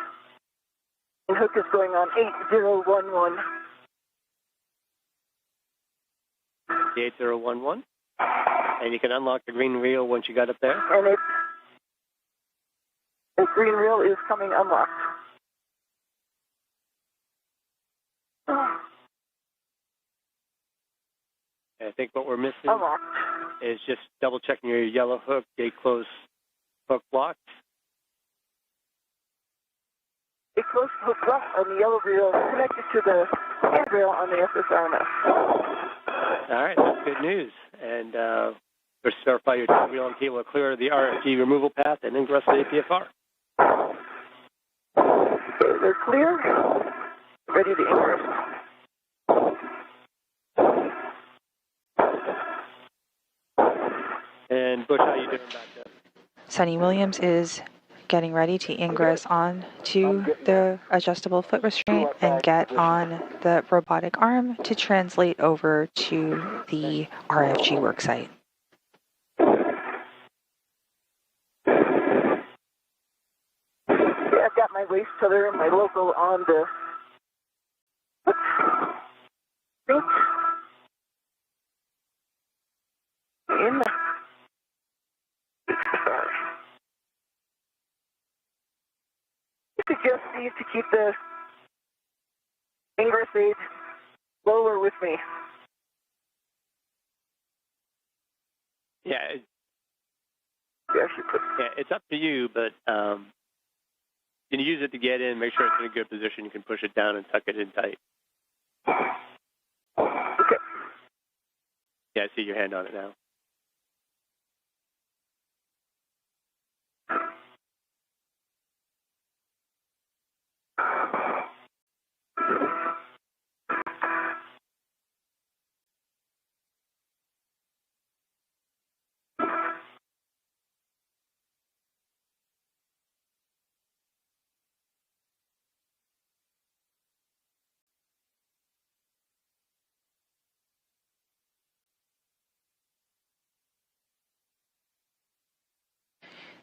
[SPEAKER 6] And hook is going on 8011.
[SPEAKER 3] The 8011. And you can unlock the green reel once you got up there.
[SPEAKER 6] And the green reel is coming unlocked.
[SPEAKER 3] I think what we're missing
[SPEAKER 6] Unlocked.
[SPEAKER 3] is just double checking your yellow hook, gate close hook locked.
[SPEAKER 6] It close hook lock on the yellow reel connected to the handrail on the SSRMS.
[SPEAKER 3] All right, that's good news. And first verify your reel and cable to clear the RFG removal path and ingress the APFR.
[SPEAKER 6] Okay, they're clear. Ready to ingress.
[SPEAKER 3] And Butch, how you doing back there?
[SPEAKER 1] Sunny Williams is getting ready to ingress on to the adjustable foot restraint and get on the robotic arm to translate over to the RFG worksite.
[SPEAKER 6] Yeah, I've got my waist tether and my logo on the in the I suggest these to keep the ingress aid lower with me.
[SPEAKER 3] Yeah, it's up to you, but you can use it to get in, make sure it's in a good position. You can push it down and tuck it in tight.
[SPEAKER 6] Okay.
[SPEAKER 3] Yeah, I see your hand on it now.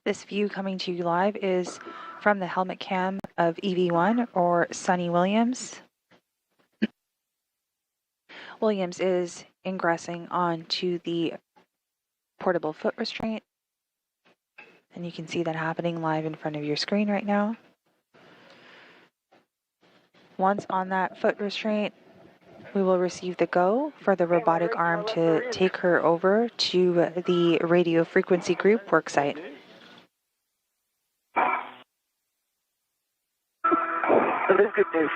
[SPEAKER 1] This view coming to you live is from the helmet cam of EV1 or Suni Williams. Williams is ingressing onto the portable foot restraint, and you can see that happening live in front of your screen right now. Once on that foot restraint, we will receive the go for the robotic arm to take her over to the radio frequency group worksite.
[SPEAKER 6] That is good news.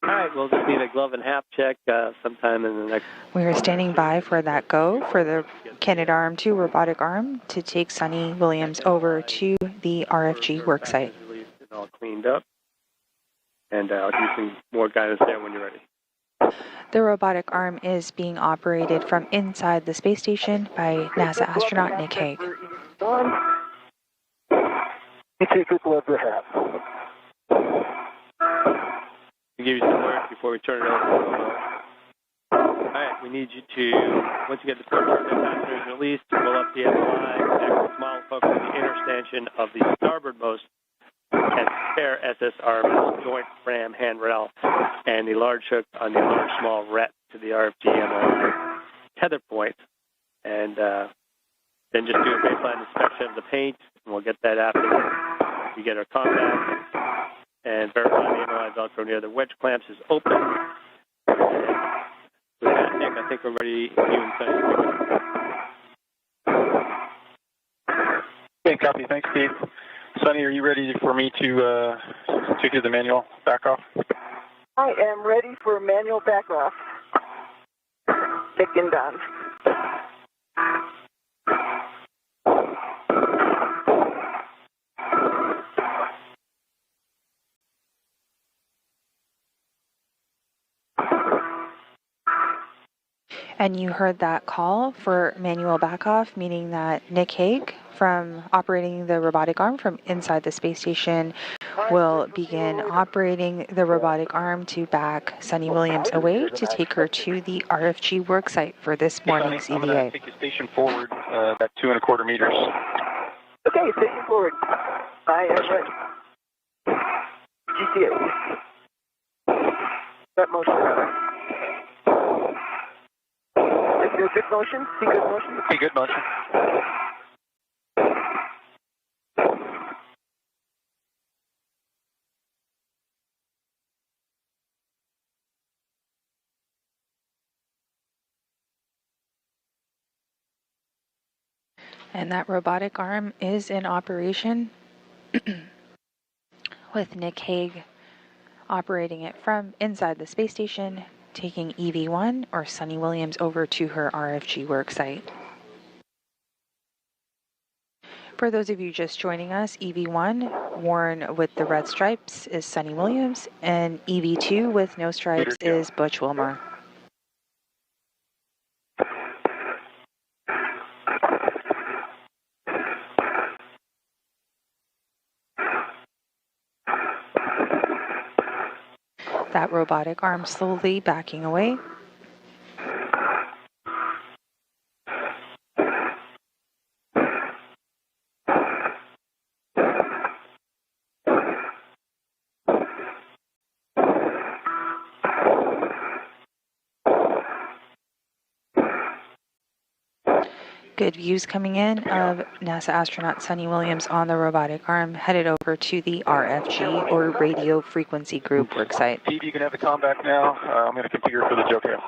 [SPEAKER 3] All right, we'll just need a glove and half check sometime in the next...
[SPEAKER 1] We are standing by for that go for the Canadarm2 robotic arm to take Suni Williams over to the RFG worksite.
[SPEAKER 3] It's all cleaned up. And I'll give you some more guidance there when you're ready.
[SPEAKER 1] The robotic arm is being operated from inside the space station by NASA astronaut Nick Hague.
[SPEAKER 7] You take a glove and half.
[SPEAKER 3] I'll give you some work before we turn it over. All right, we need you to, once you get the port passengers released, pull up the MOI, connect the small focus to the inner stanchion of the starboardmost and spare SS arm joint ram handrail, and the large hook on the large small ret to the RFG MOI tether point, and then just do a baseline inspection of the paint, and we'll get that after we get our contact, and verify the MOI Velcro near the wedge clamps is open. And with that, Nick, I think we're ready. You and Sunny.
[SPEAKER 2] Okay, copy. Thanks, Steve. Sunny, are you ready for me to do the manual back off?
[SPEAKER 6] I am ready for manual back off. Nick and Don.
[SPEAKER 1] And you heard that call for manual backoff, meaning that Nick Hague, from operating the robotic arm from inside the space station, will begin operating the robotic arm to back Suni Williams away to take her to the RFG worksite for this morning's
[SPEAKER 2] I'm
[SPEAKER 1] EVA.
[SPEAKER 2] going to take you station forward at 2¼ meters.
[SPEAKER 6] Okay, station forward. I am ready. GTA. That motion. Good motion? See good motion?
[SPEAKER 2] Hey, good motion.
[SPEAKER 1] And that robotic arm is in operation with Nick Hague operating it from inside the space station, taking EV1 or Suni Williams over to her RFG worksite. For those of you just joining us, EV1 worn with the red stripes is Suni Williams, and EV2 with no stripes is Butch Wilmore. That robotic arm slowly backing away. Good views coming in of NASA astronaut Suni Williams on the robotic arm headed over to the RFG or radio frequency group worksite.
[SPEAKER 2] Steve, you can have the comm back now. I'm going to configure for the JOCO.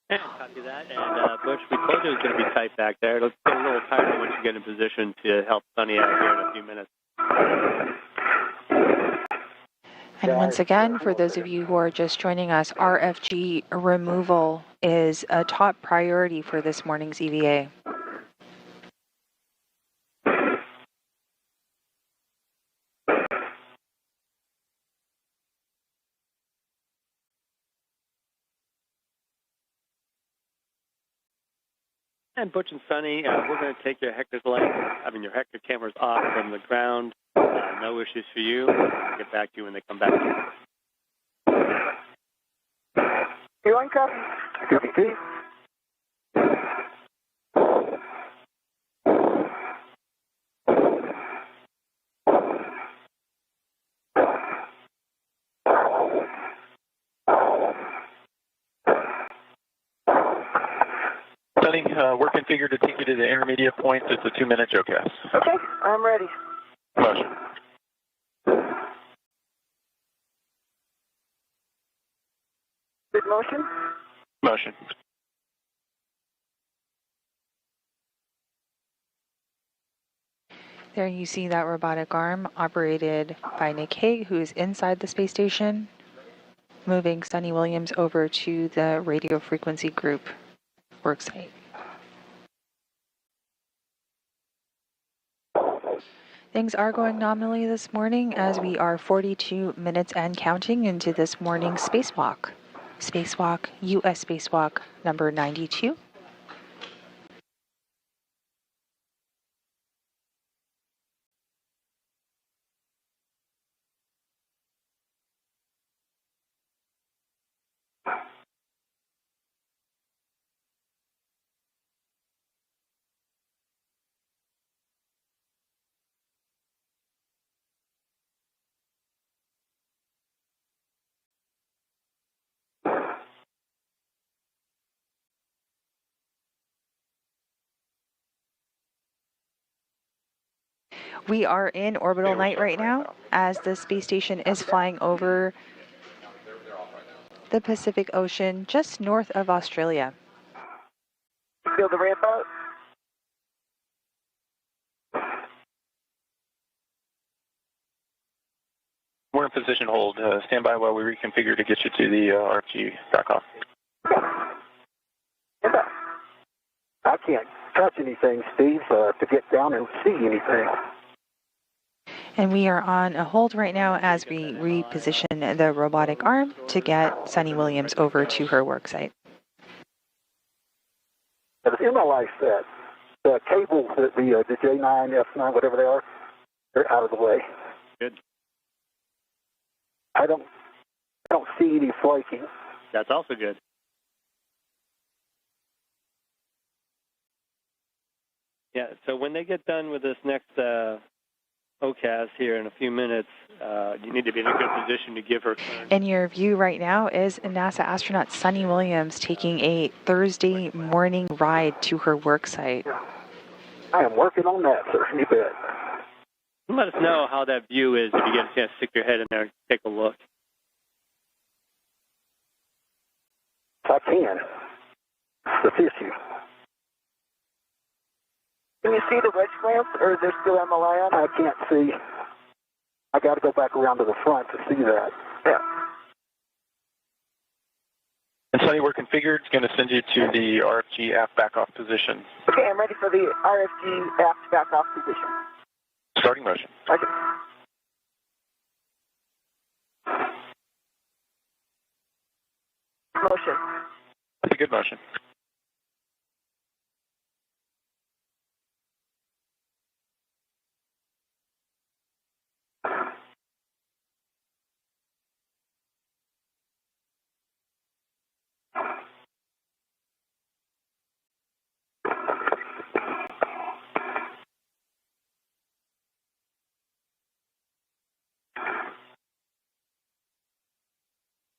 [SPEAKER 3] Yeah, copy that. And Butch, we told you it was going to be tight back there. It'll get a little tighter once you get in position to help Sunny out here in a few minutes.
[SPEAKER 1] And once again, for those of you who are just joining us, RFG removal is a top priority for this morning's EVA.
[SPEAKER 3] And Butch and Sunny, we're going to take your Hector cameras off from the ground. No issues for you. We'll get back to you when they come back.
[SPEAKER 6] You want copy?
[SPEAKER 7] Copy, Steve.
[SPEAKER 2] Sunny, we're configured to take you to the intermediate point. It's a 2-minute JOCAS.
[SPEAKER 6] Okay, I'm ready.
[SPEAKER 2] Motion.
[SPEAKER 6] Good motion.
[SPEAKER 2] Motion.
[SPEAKER 1] There you see that robotic arm operated by Nick Hague, who is inside the space station, moving Sunny Williams over to the radio frequency group worksite. Things are going nominally this morning as we are 42 minutes and counting into this morning's spacewalk. Spacewalk, U.S. Spacewalk number 92. We are in orbital night right now as the space station is flying over the Pacific Ocean just north of Australia.
[SPEAKER 6] Feel the ramp out?
[SPEAKER 2] We're in position hold. Stand by while we reconfigure to get you to the RFG back off.
[SPEAKER 7] I can't touch anything, Steve, to get down and see anything.
[SPEAKER 1] And we are on a hold right now as we reposition the robotic arm to get Sunny Williams over to her worksite.
[SPEAKER 7] It's in my life set. The cables that the J9, F9, whatever they are, they're out of the way.
[SPEAKER 3] Good.
[SPEAKER 7] I don't see any flaking.
[SPEAKER 3] That's also good. Yeah, so when they get done with this next OCAS here in a few minutes, you need to be in a good position to give her turn.
[SPEAKER 1] In your view right now is NASA astronaut Sunny Williams taking a Thursday morning ride to her worksite.
[SPEAKER 7] I am working on that, sir. You bet.
[SPEAKER 3] Let us know how that view is if you get a chance to stick your head in there and take a look.
[SPEAKER 7] If I can. It's the issue.
[SPEAKER 6] Can you see the wedge clamp, or is there still MLI on?
[SPEAKER 7] I can't see. I got to go back around to the front to see that.
[SPEAKER 6] Yeah.
[SPEAKER 2] And Sunny, we're configured. It's going to send you to the RFG aft back-off position.
[SPEAKER 6] Okay, I'm ready for the RFG aft back-off position.
[SPEAKER 2] Starting motion.
[SPEAKER 6] Okay. Motion.
[SPEAKER 2] That's a good motion.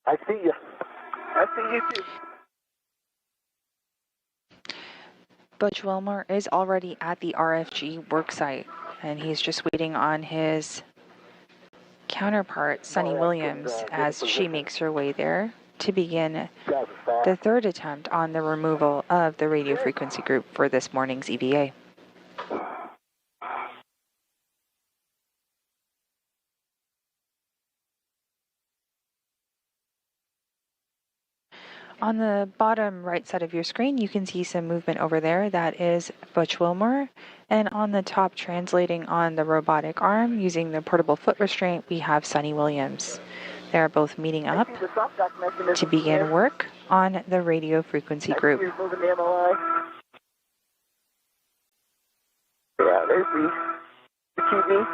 [SPEAKER 7] I see you.
[SPEAKER 6] I see you too.
[SPEAKER 1] Butch Wilmore is already at the RFG worksite, and he's just waiting on his counterpart, Sunny Williams, as she makes her way there to begin the third attempt on the removal of the radio frequency group for this morning's EVA. On the bottom right side of your screen, you can see some movement over there. That is Butch Wilmore. And on the top, translating on the robotic arm using the portable foot restraint, we have Sunny Williams. They are both meeting up to begin work on the radio frequency group.
[SPEAKER 6] Yeah, there's the TV.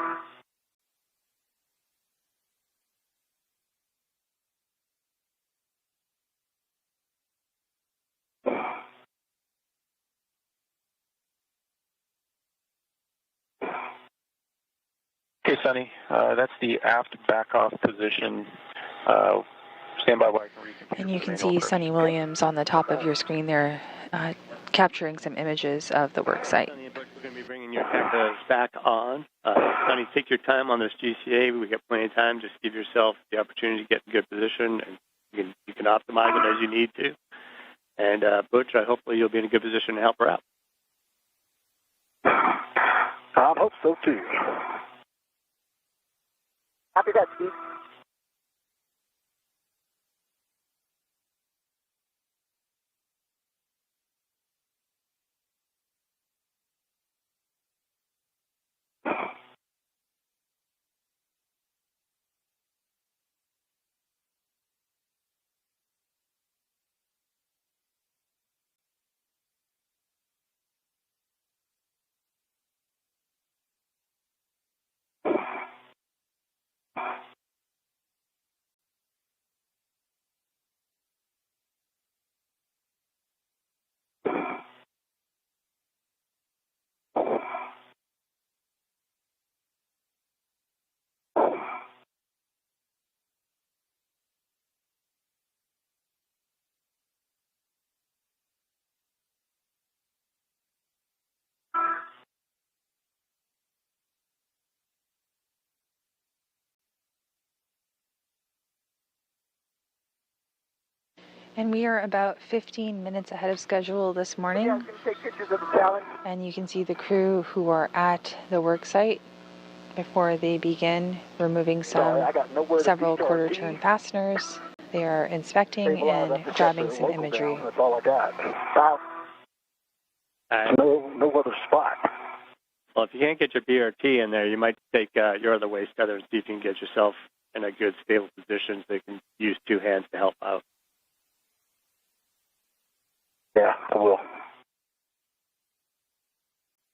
[SPEAKER 2] Okay, Sunny, that's the aft back-off position. Stand by while I can reconfigure.
[SPEAKER 1] And you can see Sunny Williams on the top of your screen there, capturing some images of the work site.
[SPEAKER 3] Sunny and Butch, we're going to be bringing your cameras back on. Sunny, take your time on this GCA. We got plenty of time. Just give yourself the opportunity to get in good position, and you can optimize it as you need to. And Butch, hopefully you'll be in a good position to help her out.
[SPEAKER 7] I hope so too.
[SPEAKER 6] Copy that, Steve.
[SPEAKER 1] And we are about 15 minutes ahead of schedule this morning.
[SPEAKER 6] Yeah, I was going to take pictures of the challenge.
[SPEAKER 1] And you can see the crew who are at the work site before they begin removing several quarter-turn fasteners. They are inspecting and grabbing some imagery.
[SPEAKER 7] That's all I got.
[SPEAKER 6] Wow.
[SPEAKER 7] No other spot.
[SPEAKER 3] Well, if you can't get your BRT in there, you might take your other waste tether and see if you can get yourself in a good, stable position so you can use two hands to help out.
[SPEAKER 7] Yeah, I will.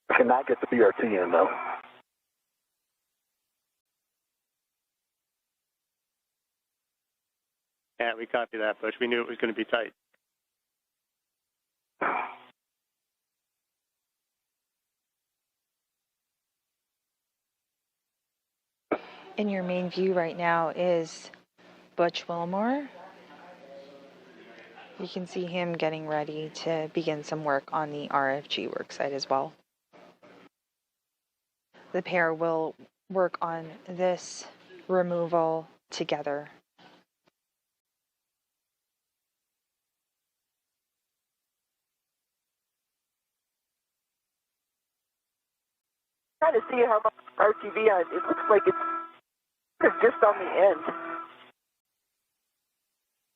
[SPEAKER 7] I cannot get the BRT in, though.
[SPEAKER 3] Yeah, we copy that, Butch. We knew it was going to be tight.
[SPEAKER 1] In your main view right now is Butch Wilmore. You can see him getting ready to begin some work on the RFG worksite as well. The pair will work on this removal together.
[SPEAKER 6] Trying to see how much RTV on it. It looks like it's just on the end,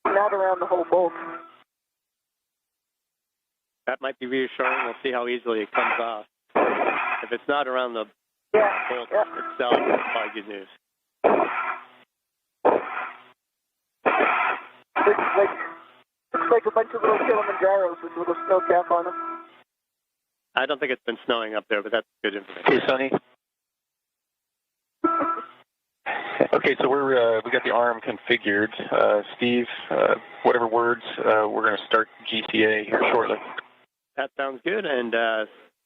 [SPEAKER 6] not around the whole bolt.
[SPEAKER 3] That might be reassuring. We'll see how easily it comes off. If it's not around the bolt itself, that's probably good news.
[SPEAKER 6] Looks like a bunch of little Kilimanjaros with a little snow cap on them.
[SPEAKER 3] I don't think it's been snowing up there, but that's good information.
[SPEAKER 2] Hey, Sunny. Okay, so we got the arm configured. Steve, whatever words, we're going to start GCA here shortly.
[SPEAKER 3] That sounds good, and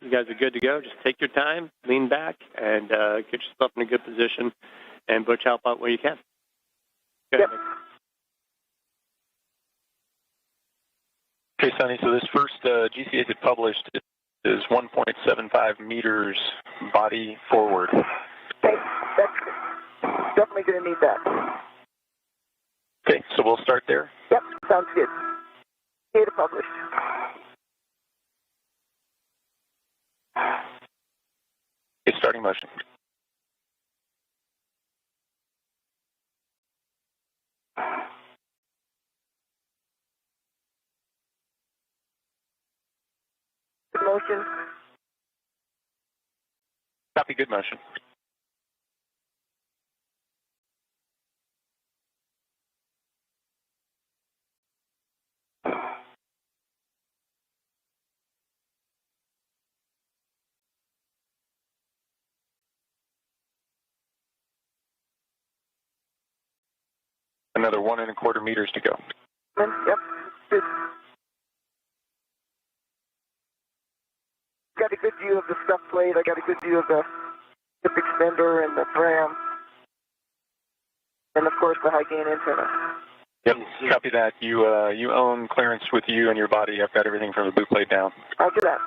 [SPEAKER 3] you guys are good to go. Just take your time, lean back, and get yourself in a good position, and Butch, help out where you can. Good.
[SPEAKER 6] Yep.
[SPEAKER 2] Okay, Sunny, so this first GCA that published is 1.75 meters body forward.
[SPEAKER 6] Okay, that's definitely going to need that.
[SPEAKER 2] Okay, so we'll start there.
[SPEAKER 6] Yep, sounds good. Data published.
[SPEAKER 2] Okay, starting motion.
[SPEAKER 6] Good motion.
[SPEAKER 2] Copy, good motion. Another 1.25 meters to go.
[SPEAKER 6] Yep, good. Got a good view of the scuff plate. I got a good view of the tip extender and the ram. And of course the high gain antenna.
[SPEAKER 2] Yep, copy that. You own clearance with you and your body. I've got everything from the boot plate down.
[SPEAKER 6] Roger that.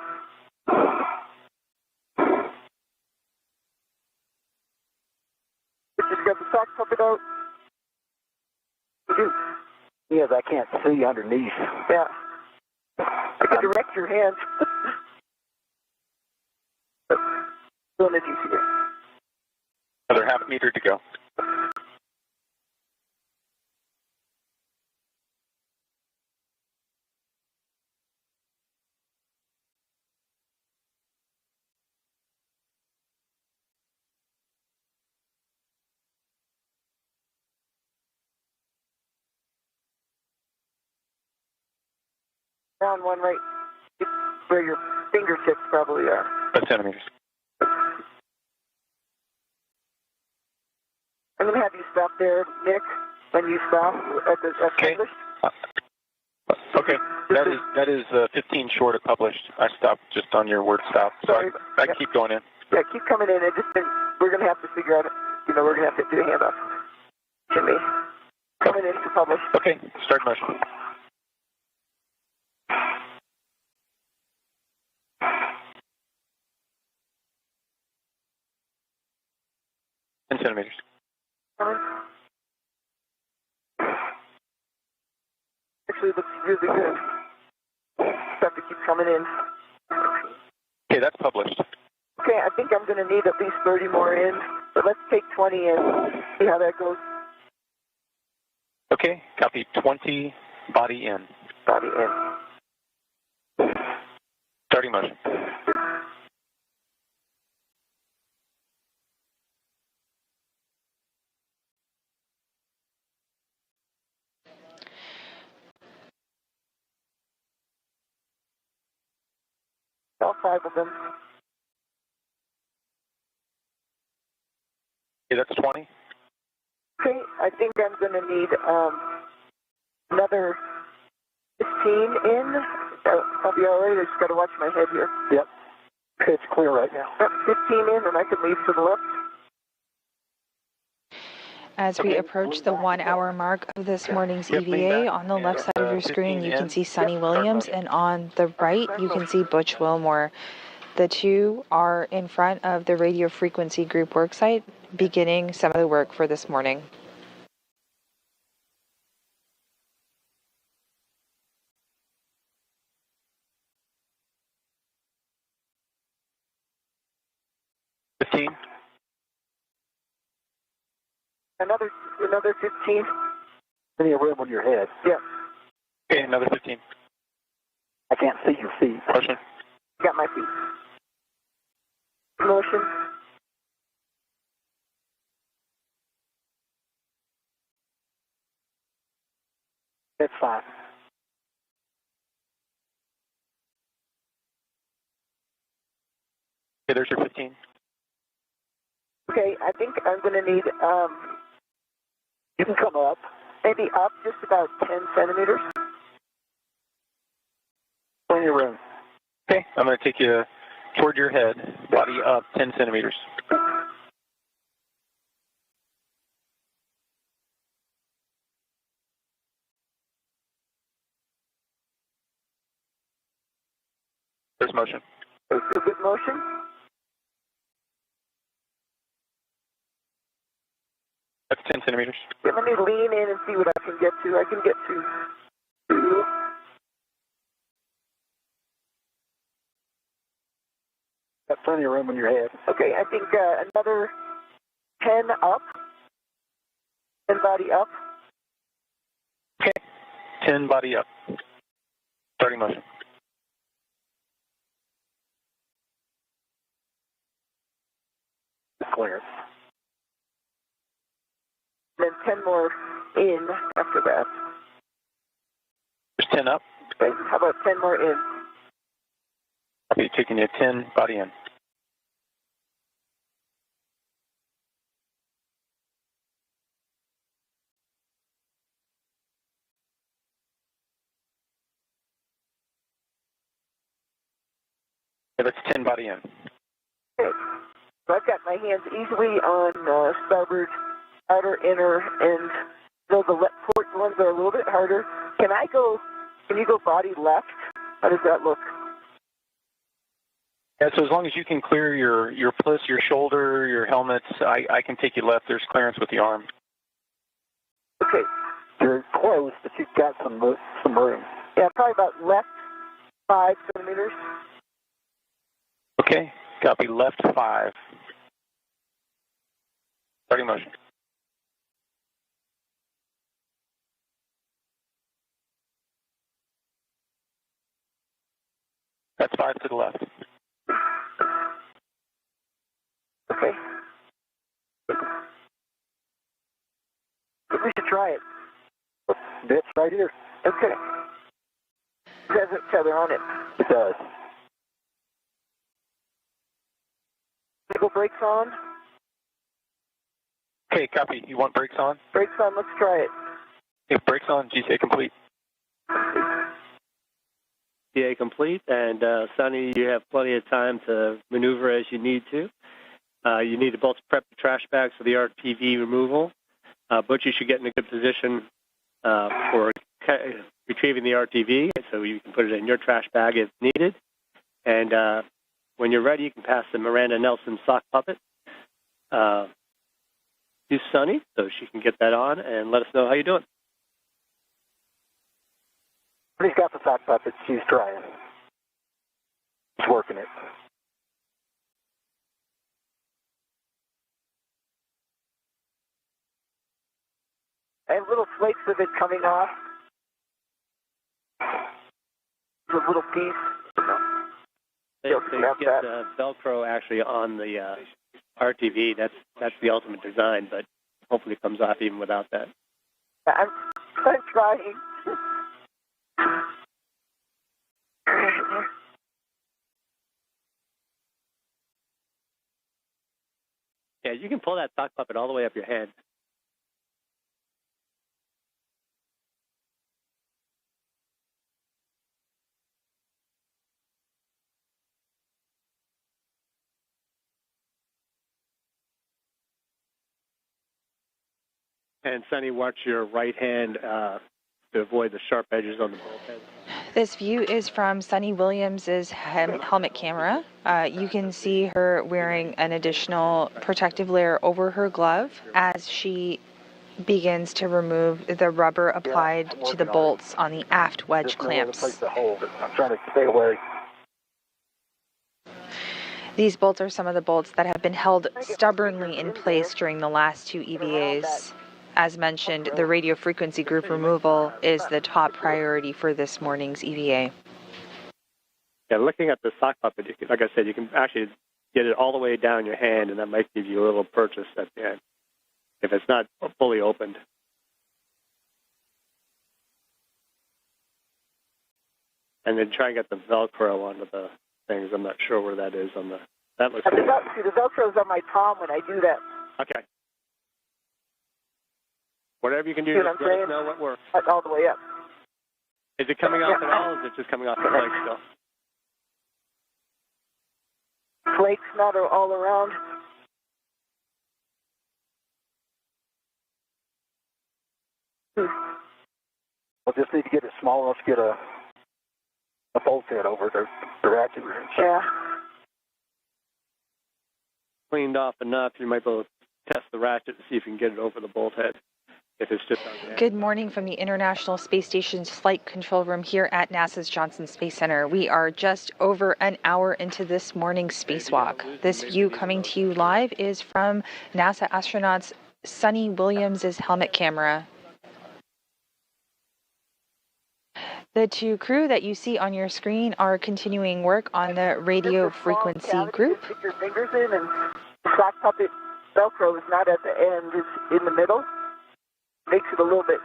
[SPEAKER 6] Just grab the sock, pump it out.
[SPEAKER 7] Yes, I can't see underneath.
[SPEAKER 6] Yeah. I can direct your hands. Still in the GCA.
[SPEAKER 2] Another half meter to go.
[SPEAKER 6] Down one right, where your fingertips probably are.
[SPEAKER 2] 10 centimeters.
[SPEAKER 6] I'm going to have you stop there, Nick, when you stop at the
[SPEAKER 2] Okay.
[SPEAKER 6] published.
[SPEAKER 2] Okay, that is 15 short of published. I stopped just on your word stop, so
[SPEAKER 6] Sorry.
[SPEAKER 2] I keep going in.
[SPEAKER 6] Yeah, keep coming in. We're going to have to figure out, we're going to have to do a handoff. Jimmy, coming in to publish.
[SPEAKER 2] Okay, start motion. Centimeters.
[SPEAKER 6] Actually, looks really good. Just have to keep coming in.
[SPEAKER 2] Okay, that's published.
[SPEAKER 6] Okay, I think I'm going to need at least 30 more in, but let's take 20 in, see how that goes.
[SPEAKER 2] Okay, copy 20, body in.
[SPEAKER 6] Body in.
[SPEAKER 2] Starting motion.
[SPEAKER 6] All 5 of them.
[SPEAKER 2] Okay, that's 20.
[SPEAKER 6] Okay, I think I'm going to need another 15 in. I'll be all right. I just got to watch my head here.
[SPEAKER 7] Yep. It's clear right now.
[SPEAKER 6] Yep, 15 in, and I can leave to the left.
[SPEAKER 1] As we approach the 1 hour mark of this morning's EVA, on the left side of your screen you can see Sunny Williams, and on the right you can see Butch Wilmore. The two are in front of the radio frequency group worksite, beginning some of the work for this morning.
[SPEAKER 6] Another 15.
[SPEAKER 7] Plenty of room on your head.
[SPEAKER 6] Yeah.
[SPEAKER 2] Okay, another 15.
[SPEAKER 7] I can't see your feet.
[SPEAKER 2] Motion.
[SPEAKER 6] Got my feet. Motion.
[SPEAKER 7] That's fine.
[SPEAKER 2] Okay, there's your 15.
[SPEAKER 6] Okay, I think I'm going to need,
[SPEAKER 7] You can come up.
[SPEAKER 6] maybe up just about 10 centimeters.
[SPEAKER 7] Plenty of room.
[SPEAKER 2] Okay, I'm going to take you toward your head, body up 10 centimeters. There's motion.
[SPEAKER 6] It's a good motion.
[SPEAKER 2] That's 10 centimeters.
[SPEAKER 6] Yeah, let me lean in and see what I can get to. I can get to 2.
[SPEAKER 7] Got plenty of room on your head.
[SPEAKER 6] Okay, I think another 10 up. 10 body up.
[SPEAKER 2] Okay, 10 body up. Starting motion.
[SPEAKER 7] Clear.
[SPEAKER 6] Then 10 more in after that.
[SPEAKER 2] There's 10 up.
[SPEAKER 6] Okay, how about 10 more in?
[SPEAKER 2] I'll be taking you 10 body in. Okay, that's 10 body in.
[SPEAKER 6] Okay, so I've got my hands easily on starboard, outer, inner, and so the port ones are a little bit harder. Can you go body left? How does that look?
[SPEAKER 2] Yeah, so as long as you can clear your plus, your shoulder, your helmets, I can take you left. There's clearance with the arm.
[SPEAKER 6] Okay.
[SPEAKER 7] You're close, but you've got some room.
[SPEAKER 6] Yeah, probably about left 5 centimeters.
[SPEAKER 2] Okay, copy left 5. Starting motion. That's 5 to the left.
[SPEAKER 6] Okay. We should try it.
[SPEAKER 7] Bitch, right here.
[SPEAKER 6] Okay. It has a tether on it.
[SPEAKER 7] It does.
[SPEAKER 6] Vehicle brakes on.
[SPEAKER 2] Okay, copy. You want brakes on?
[SPEAKER 6] Brakes on, let's try it.
[SPEAKER 2] If brakes on, GCA complete.
[SPEAKER 3] GCA complete, and Sunny, you have plenty of time to maneuver as you need to. You need to both prep the trash bags for the RTV removal. Butch, you should get in a good position for retrieving the RTV, so you can put it in your trash bag if needed. And when you're ready, you can pass the Miranda Nelson sock puppet to Sunny, so she can get that on and let us know how you're doing.
[SPEAKER 7] He's got the sock puppet. She's trying. She's working it.
[SPEAKER 6] I have little flakes of it coming off. A little piece.
[SPEAKER 3] So you get Velcro actually on the RTV. That's the ultimate design, but hopefully it comes off even without that.
[SPEAKER 6] I'm trying.
[SPEAKER 3] Yeah, you can pull that sock puppet all the way up your hand. And Sunny, watch your right hand to avoid the sharp edges on the bulkhead.
[SPEAKER 1] This view is from Sunny Williams's helmet camera. You can see her wearing an additional protective layer over her glove as she begins to remove the rubber applied to the bolts on the aft wedge clamps.
[SPEAKER 7] I'm trying to stay away.
[SPEAKER 1] These bolts are some of the bolts that have been held stubbornly in place during the last 2 EVAs. As mentioned, the radio frequency group removal is the top priority for this morning's EVA.
[SPEAKER 3] Yeah, looking at the sock puppet, like I said, you can actually get it all the way down your hand, and that might give you a little purchase at the end if it's not fully opened. And then try and get the Velcro onto the things. I'm not sure where that is on the. That looks good.
[SPEAKER 6] See, the Velcro's on my palm when I do that.
[SPEAKER 3] Okay. Whatever you can do, just let us know what works.
[SPEAKER 6] All the way up.
[SPEAKER 3] Is it coming off at all, or is it just coming off the flake still?
[SPEAKER 6] Flakes not all around.
[SPEAKER 7] We'll just need to get it small enough to get a bolt head over the ratchet wrench.
[SPEAKER 6] Yeah.
[SPEAKER 3] Cleaned off enough, you might be able to test the ratchet to see if you can get it over the bolt head. If it's just
[SPEAKER 1] Good morning from the International Space Station's flight control room here at NASA's Johnson Space Center. We are just over an hour into this morning's spacewalk. This view coming to you live is from NASA astronauts Sunny Williams's helmet camera. The 2 crew that you see on your screen are continuing work on the radio frequency group.
[SPEAKER 6] Stick your fingers in, and the sock puppet Velcro is not at the end; it's in the middle. Makes it a little bit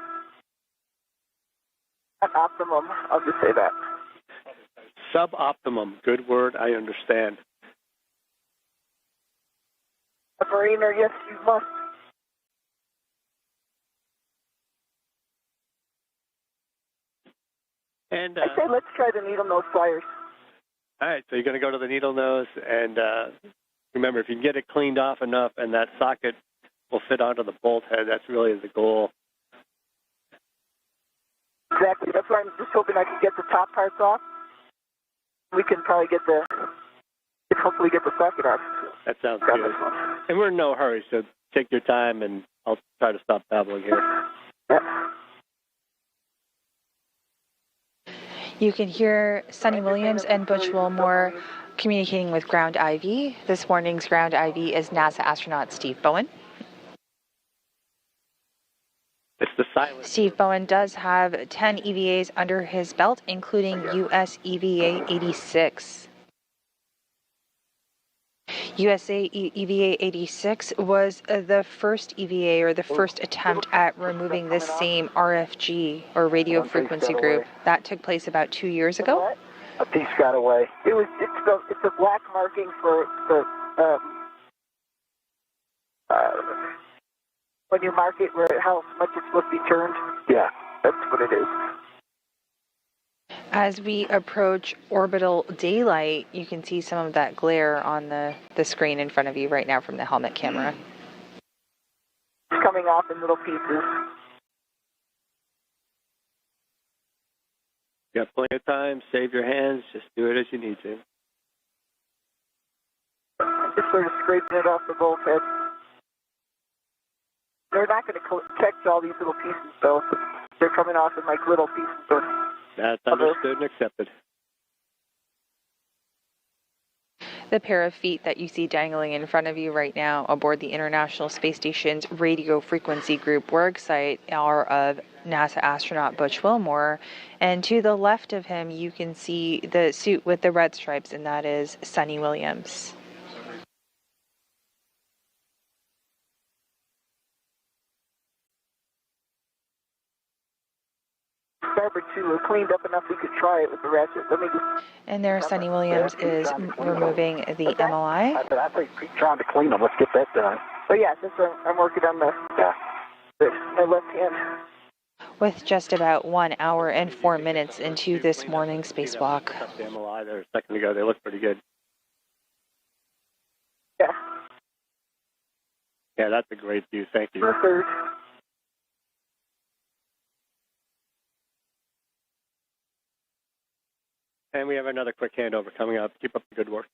[SPEAKER 6] optimum. I'll just say that.
[SPEAKER 3] Suboptimum. Good word. I understand.
[SPEAKER 6] A mariner, yes, you must.
[SPEAKER 3] And
[SPEAKER 6] I say let's try the needle nose flyers.
[SPEAKER 3] All right, so you're going to go to the needle nose, and remember, if you can get it cleaned off enough and that socket will fit onto the bolt head, that's really the goal.
[SPEAKER 6] That's why I'm just hoping I can get the top parts off. We can probably hopefully get the socket off.
[SPEAKER 3] That sounds good. And we're in no hurry, so take your time, and I'll try to stop babbling here.
[SPEAKER 6] Yeah.
[SPEAKER 1] You can hear Sunny Williams and Butch Wilmore communicating with Ground IV. This morning's Ground IV is NASA astronaut Steve Bowen.
[SPEAKER 3] It's the silence.
[SPEAKER 1] Steve Bowen does have 10 EVAs under his belt, including US EVA 86. USA EVA 86 was the first EVA, or the first attempt at removing this same RFG, or radio frequency group. That took place about 2 years ago.
[SPEAKER 6] A piece got away. It's a black marking for the when you mark it where how much it's supposed to be turned. Yeah, that's what it is.
[SPEAKER 1] As we approach orbital daylight, you can see some of that glare on the screen in front of you right now from the helmet camera.
[SPEAKER 6] It's coming off in little pieces.
[SPEAKER 3] You got plenty of time. Save your hands. Just do it as you need to.
[SPEAKER 6] Just sort of scraping it off the bulkhead. They're not going to catch all these little pieces, though. They're coming off in like little pieces.
[SPEAKER 3] That's understood and accepted.
[SPEAKER 1] The pair of feet that you see dangling in front of you right now aboard the International Space Station's radio frequency group worksite are of NASA astronaut Butch Wilmore, and to the left of him you can see the suit with the red stripes, and that is Sunny Williams.
[SPEAKER 6] Starboard 2 was cleaned up enough we could try it with the ratchet.
[SPEAKER 1] And there Sunny Williams is removing the MLI.
[SPEAKER 7] I think keep trying to clean them. Let's get that done.
[SPEAKER 6] But yeah, since I'm working on my left hand.
[SPEAKER 1] With just about 1 hour and 4 minutes into this morning's spacewalk.
[SPEAKER 3] The MLI there a second ago. They look pretty good.
[SPEAKER 6] Yeah.
[SPEAKER 3] Yeah, that's a great view. Thank you.
[SPEAKER 6] Third.
[SPEAKER 3] And we have another quick handover coming up. Keep up the good work.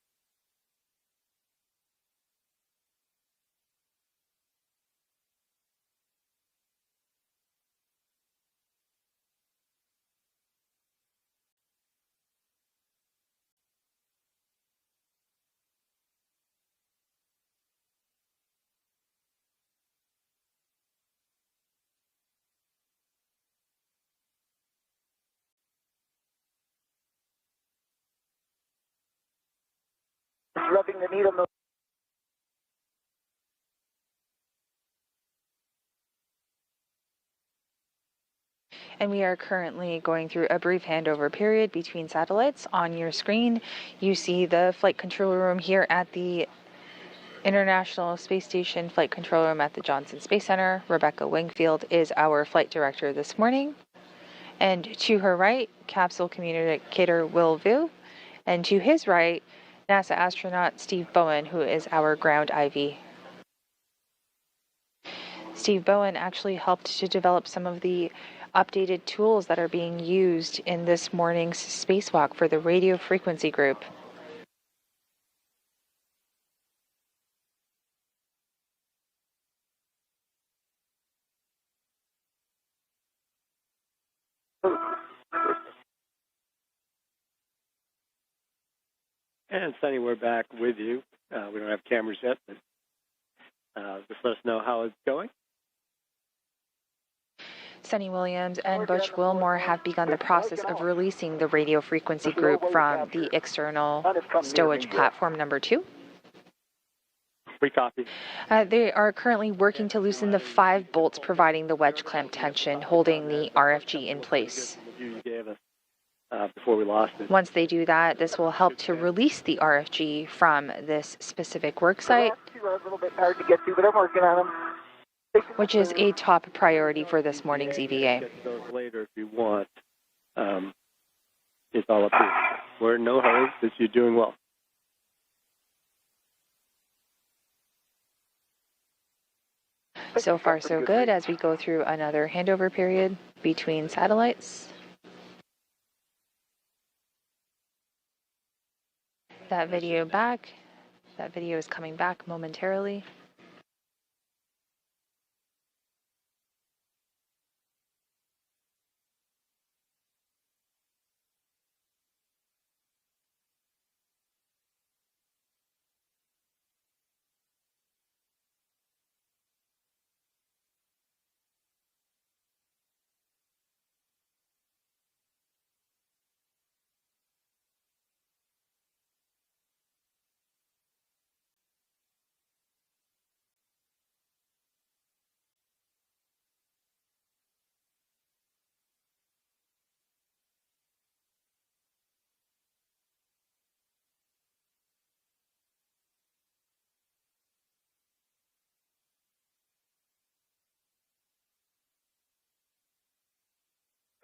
[SPEAKER 6] Rubbing the needle nose.
[SPEAKER 1] And we are currently going through a brief handover period between satellites. On your screen, you see the flight control room here at the International Space Station Flight Control Room at the Johnson Space Center. Rebecca Wingfield is our flight director this morning. And to her right, capsule communicator Will Vu. And to his right, NASA astronaut Steve Bowen, who is our ground IV. Steve Bowen actually helped to develop some of the updated tools that are being used in this morning's spacewalk for the radio frequency group.
[SPEAKER 3] And Sunny, we're back with you. We don't have cameras yet, but just let us know how it's going.
[SPEAKER 1] Sunny Williams and Butch Wilmore have begun the process of releasing the radio frequency group from the external stowage platform number 2.
[SPEAKER 3] We copy.
[SPEAKER 1] They are currently working to loosen the 5 bolts providing the wedge clamp tension, holding the RFG in place.
[SPEAKER 3] You gave us before we lost it.
[SPEAKER 1] Once they do that, this will help to release the RFG from this specific worksite,
[SPEAKER 6] The last 2 are a little bit hard to get to, but I'm working on them.
[SPEAKER 1] which is a top priority for this morning's EVA.
[SPEAKER 3] Get those later if you want. It's all up to you. We're in no hurry, because you're doing well.
[SPEAKER 1] So far, so good as we go through another handover period between satellites. that video back. That video is coming back momentarily.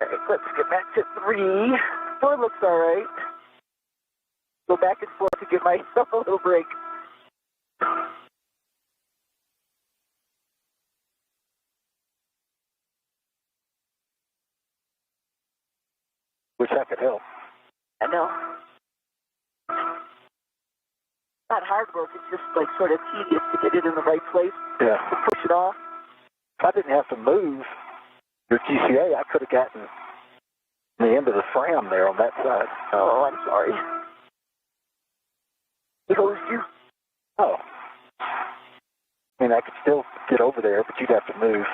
[SPEAKER 6] All right, let's get back to 3. 4 looks all right. Go back and forth to give myself a little break.
[SPEAKER 7] Wish I could help.
[SPEAKER 6] I know. Not hard work, it's just like sort of tedious to get it in the right place.
[SPEAKER 7] Yeah.
[SPEAKER 6] To push it off.
[SPEAKER 7] If I didn't have to move your GCA, I could have gotten the end of the fram there on that side.
[SPEAKER 6] Oh, I'm sorry. He hosed you?
[SPEAKER 7] Oh. I mean, I could still get over there, but you'd have to move.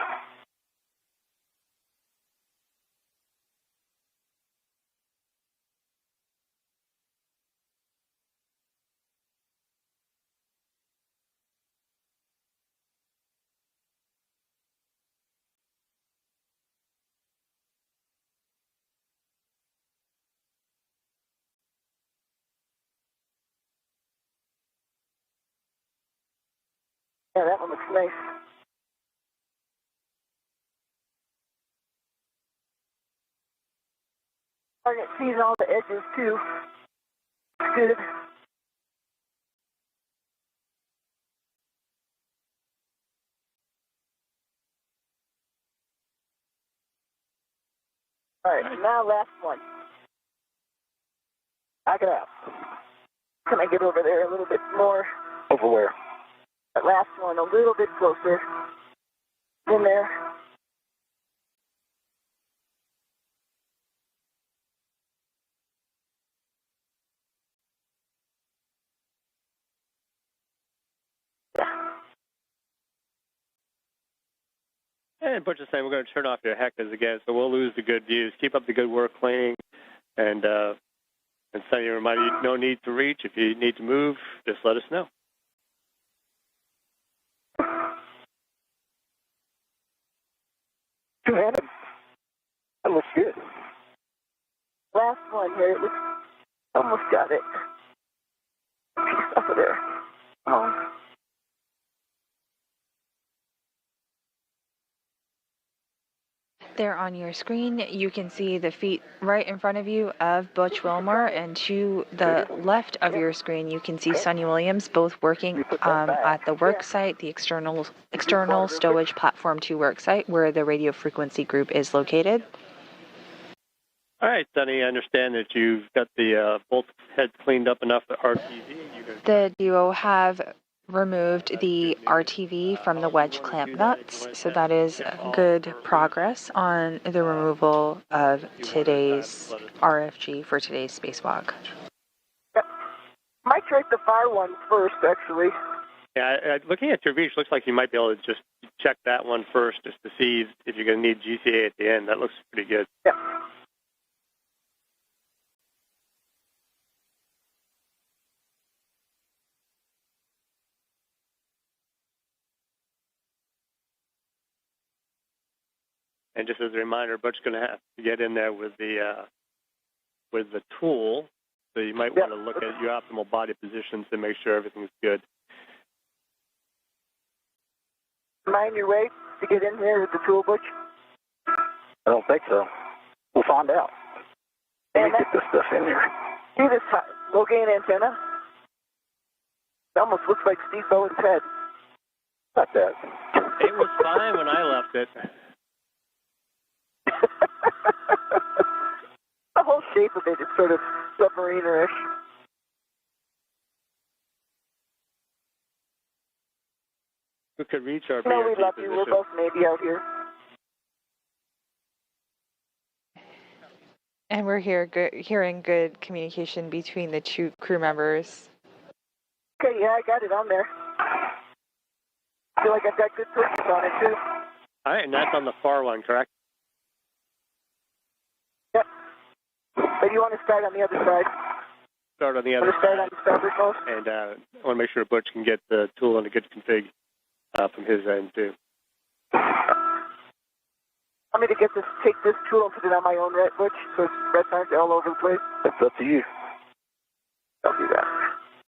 [SPEAKER 6] Yeah, that one looks nice. Target sees all the edges too. Good. All right, now last one.
[SPEAKER 7] Knock it out.
[SPEAKER 6] Can I get over there a little bit more?
[SPEAKER 7] Over where?
[SPEAKER 6] That last one, a little bit closer. In there.
[SPEAKER 3] And Butch is saying we're going to turn off your heckers again, so we'll lose the good views. Keep up the good work cleaning, and send you a reminder, no need to reach. If you need to move, just let us know.
[SPEAKER 7] Two-handed. That looks good.
[SPEAKER 6] Last one here. It looks, almost got it. Piece off of there. Oh.
[SPEAKER 1] There on your screen, you can see the feet right in front of you of Butch Wilmore, and to the left of your screen, you can see Suni Williams both working at the worksite, the external stowage platform 2 worksite, where the radio frequency group is located.
[SPEAKER 3] All right, Sunny, I understand that you've got the bolt head cleaned up enough at RTV.
[SPEAKER 1] The duo have removed the RTV from the wedge clamp nuts, so that is good progress on the removal of today's RFG for today's spacewalk.
[SPEAKER 6] Might try the far one first, actually.
[SPEAKER 3] Yeah, looking at your reach, looks like you might be able to just check that one first just to see if you're going to need GCA at the end. That looks pretty good.
[SPEAKER 6] Yeah.
[SPEAKER 3] And just as a reminder, Butch's going to have to get in there with the tool, so you might want to look at your optimal body positions to make sure everything's good.
[SPEAKER 6] Mind your way to get in here with the tool, Butch?
[SPEAKER 7] I don't think so. We'll find out. Let me get this stuff in here.
[SPEAKER 6] See this low gain antenna? It almost looks like Steve Bowen's head.
[SPEAKER 7] Not that.
[SPEAKER 3] It was fine when I left it.
[SPEAKER 6] The whole shape of it is sort of submarinerish.
[SPEAKER 3] could reach our
[SPEAKER 6] No, we
[SPEAKER 3] BRT
[SPEAKER 6] love you. We're
[SPEAKER 3] position.
[SPEAKER 6] both Navy out here.
[SPEAKER 1] And we're hearing good communication between the two crew members.
[SPEAKER 6] Okay, yeah, I got it on there. I feel like I've got good purchase on it, too.
[SPEAKER 3] All right, and that's on the far one, correct?
[SPEAKER 6] Yep. But you want to start on the other side?
[SPEAKER 3] Start on the
[SPEAKER 6] You
[SPEAKER 3] other
[SPEAKER 6] want to start on
[SPEAKER 3] side.
[SPEAKER 6] the starboard most?
[SPEAKER 3] And I want to make sure Butch can get the tool in a good config from his end, too.
[SPEAKER 6] Want me to take this tool and put it on my own red, Butch, so its reds aren't all over the place?
[SPEAKER 7] It's up to you.
[SPEAKER 6] I'll do that.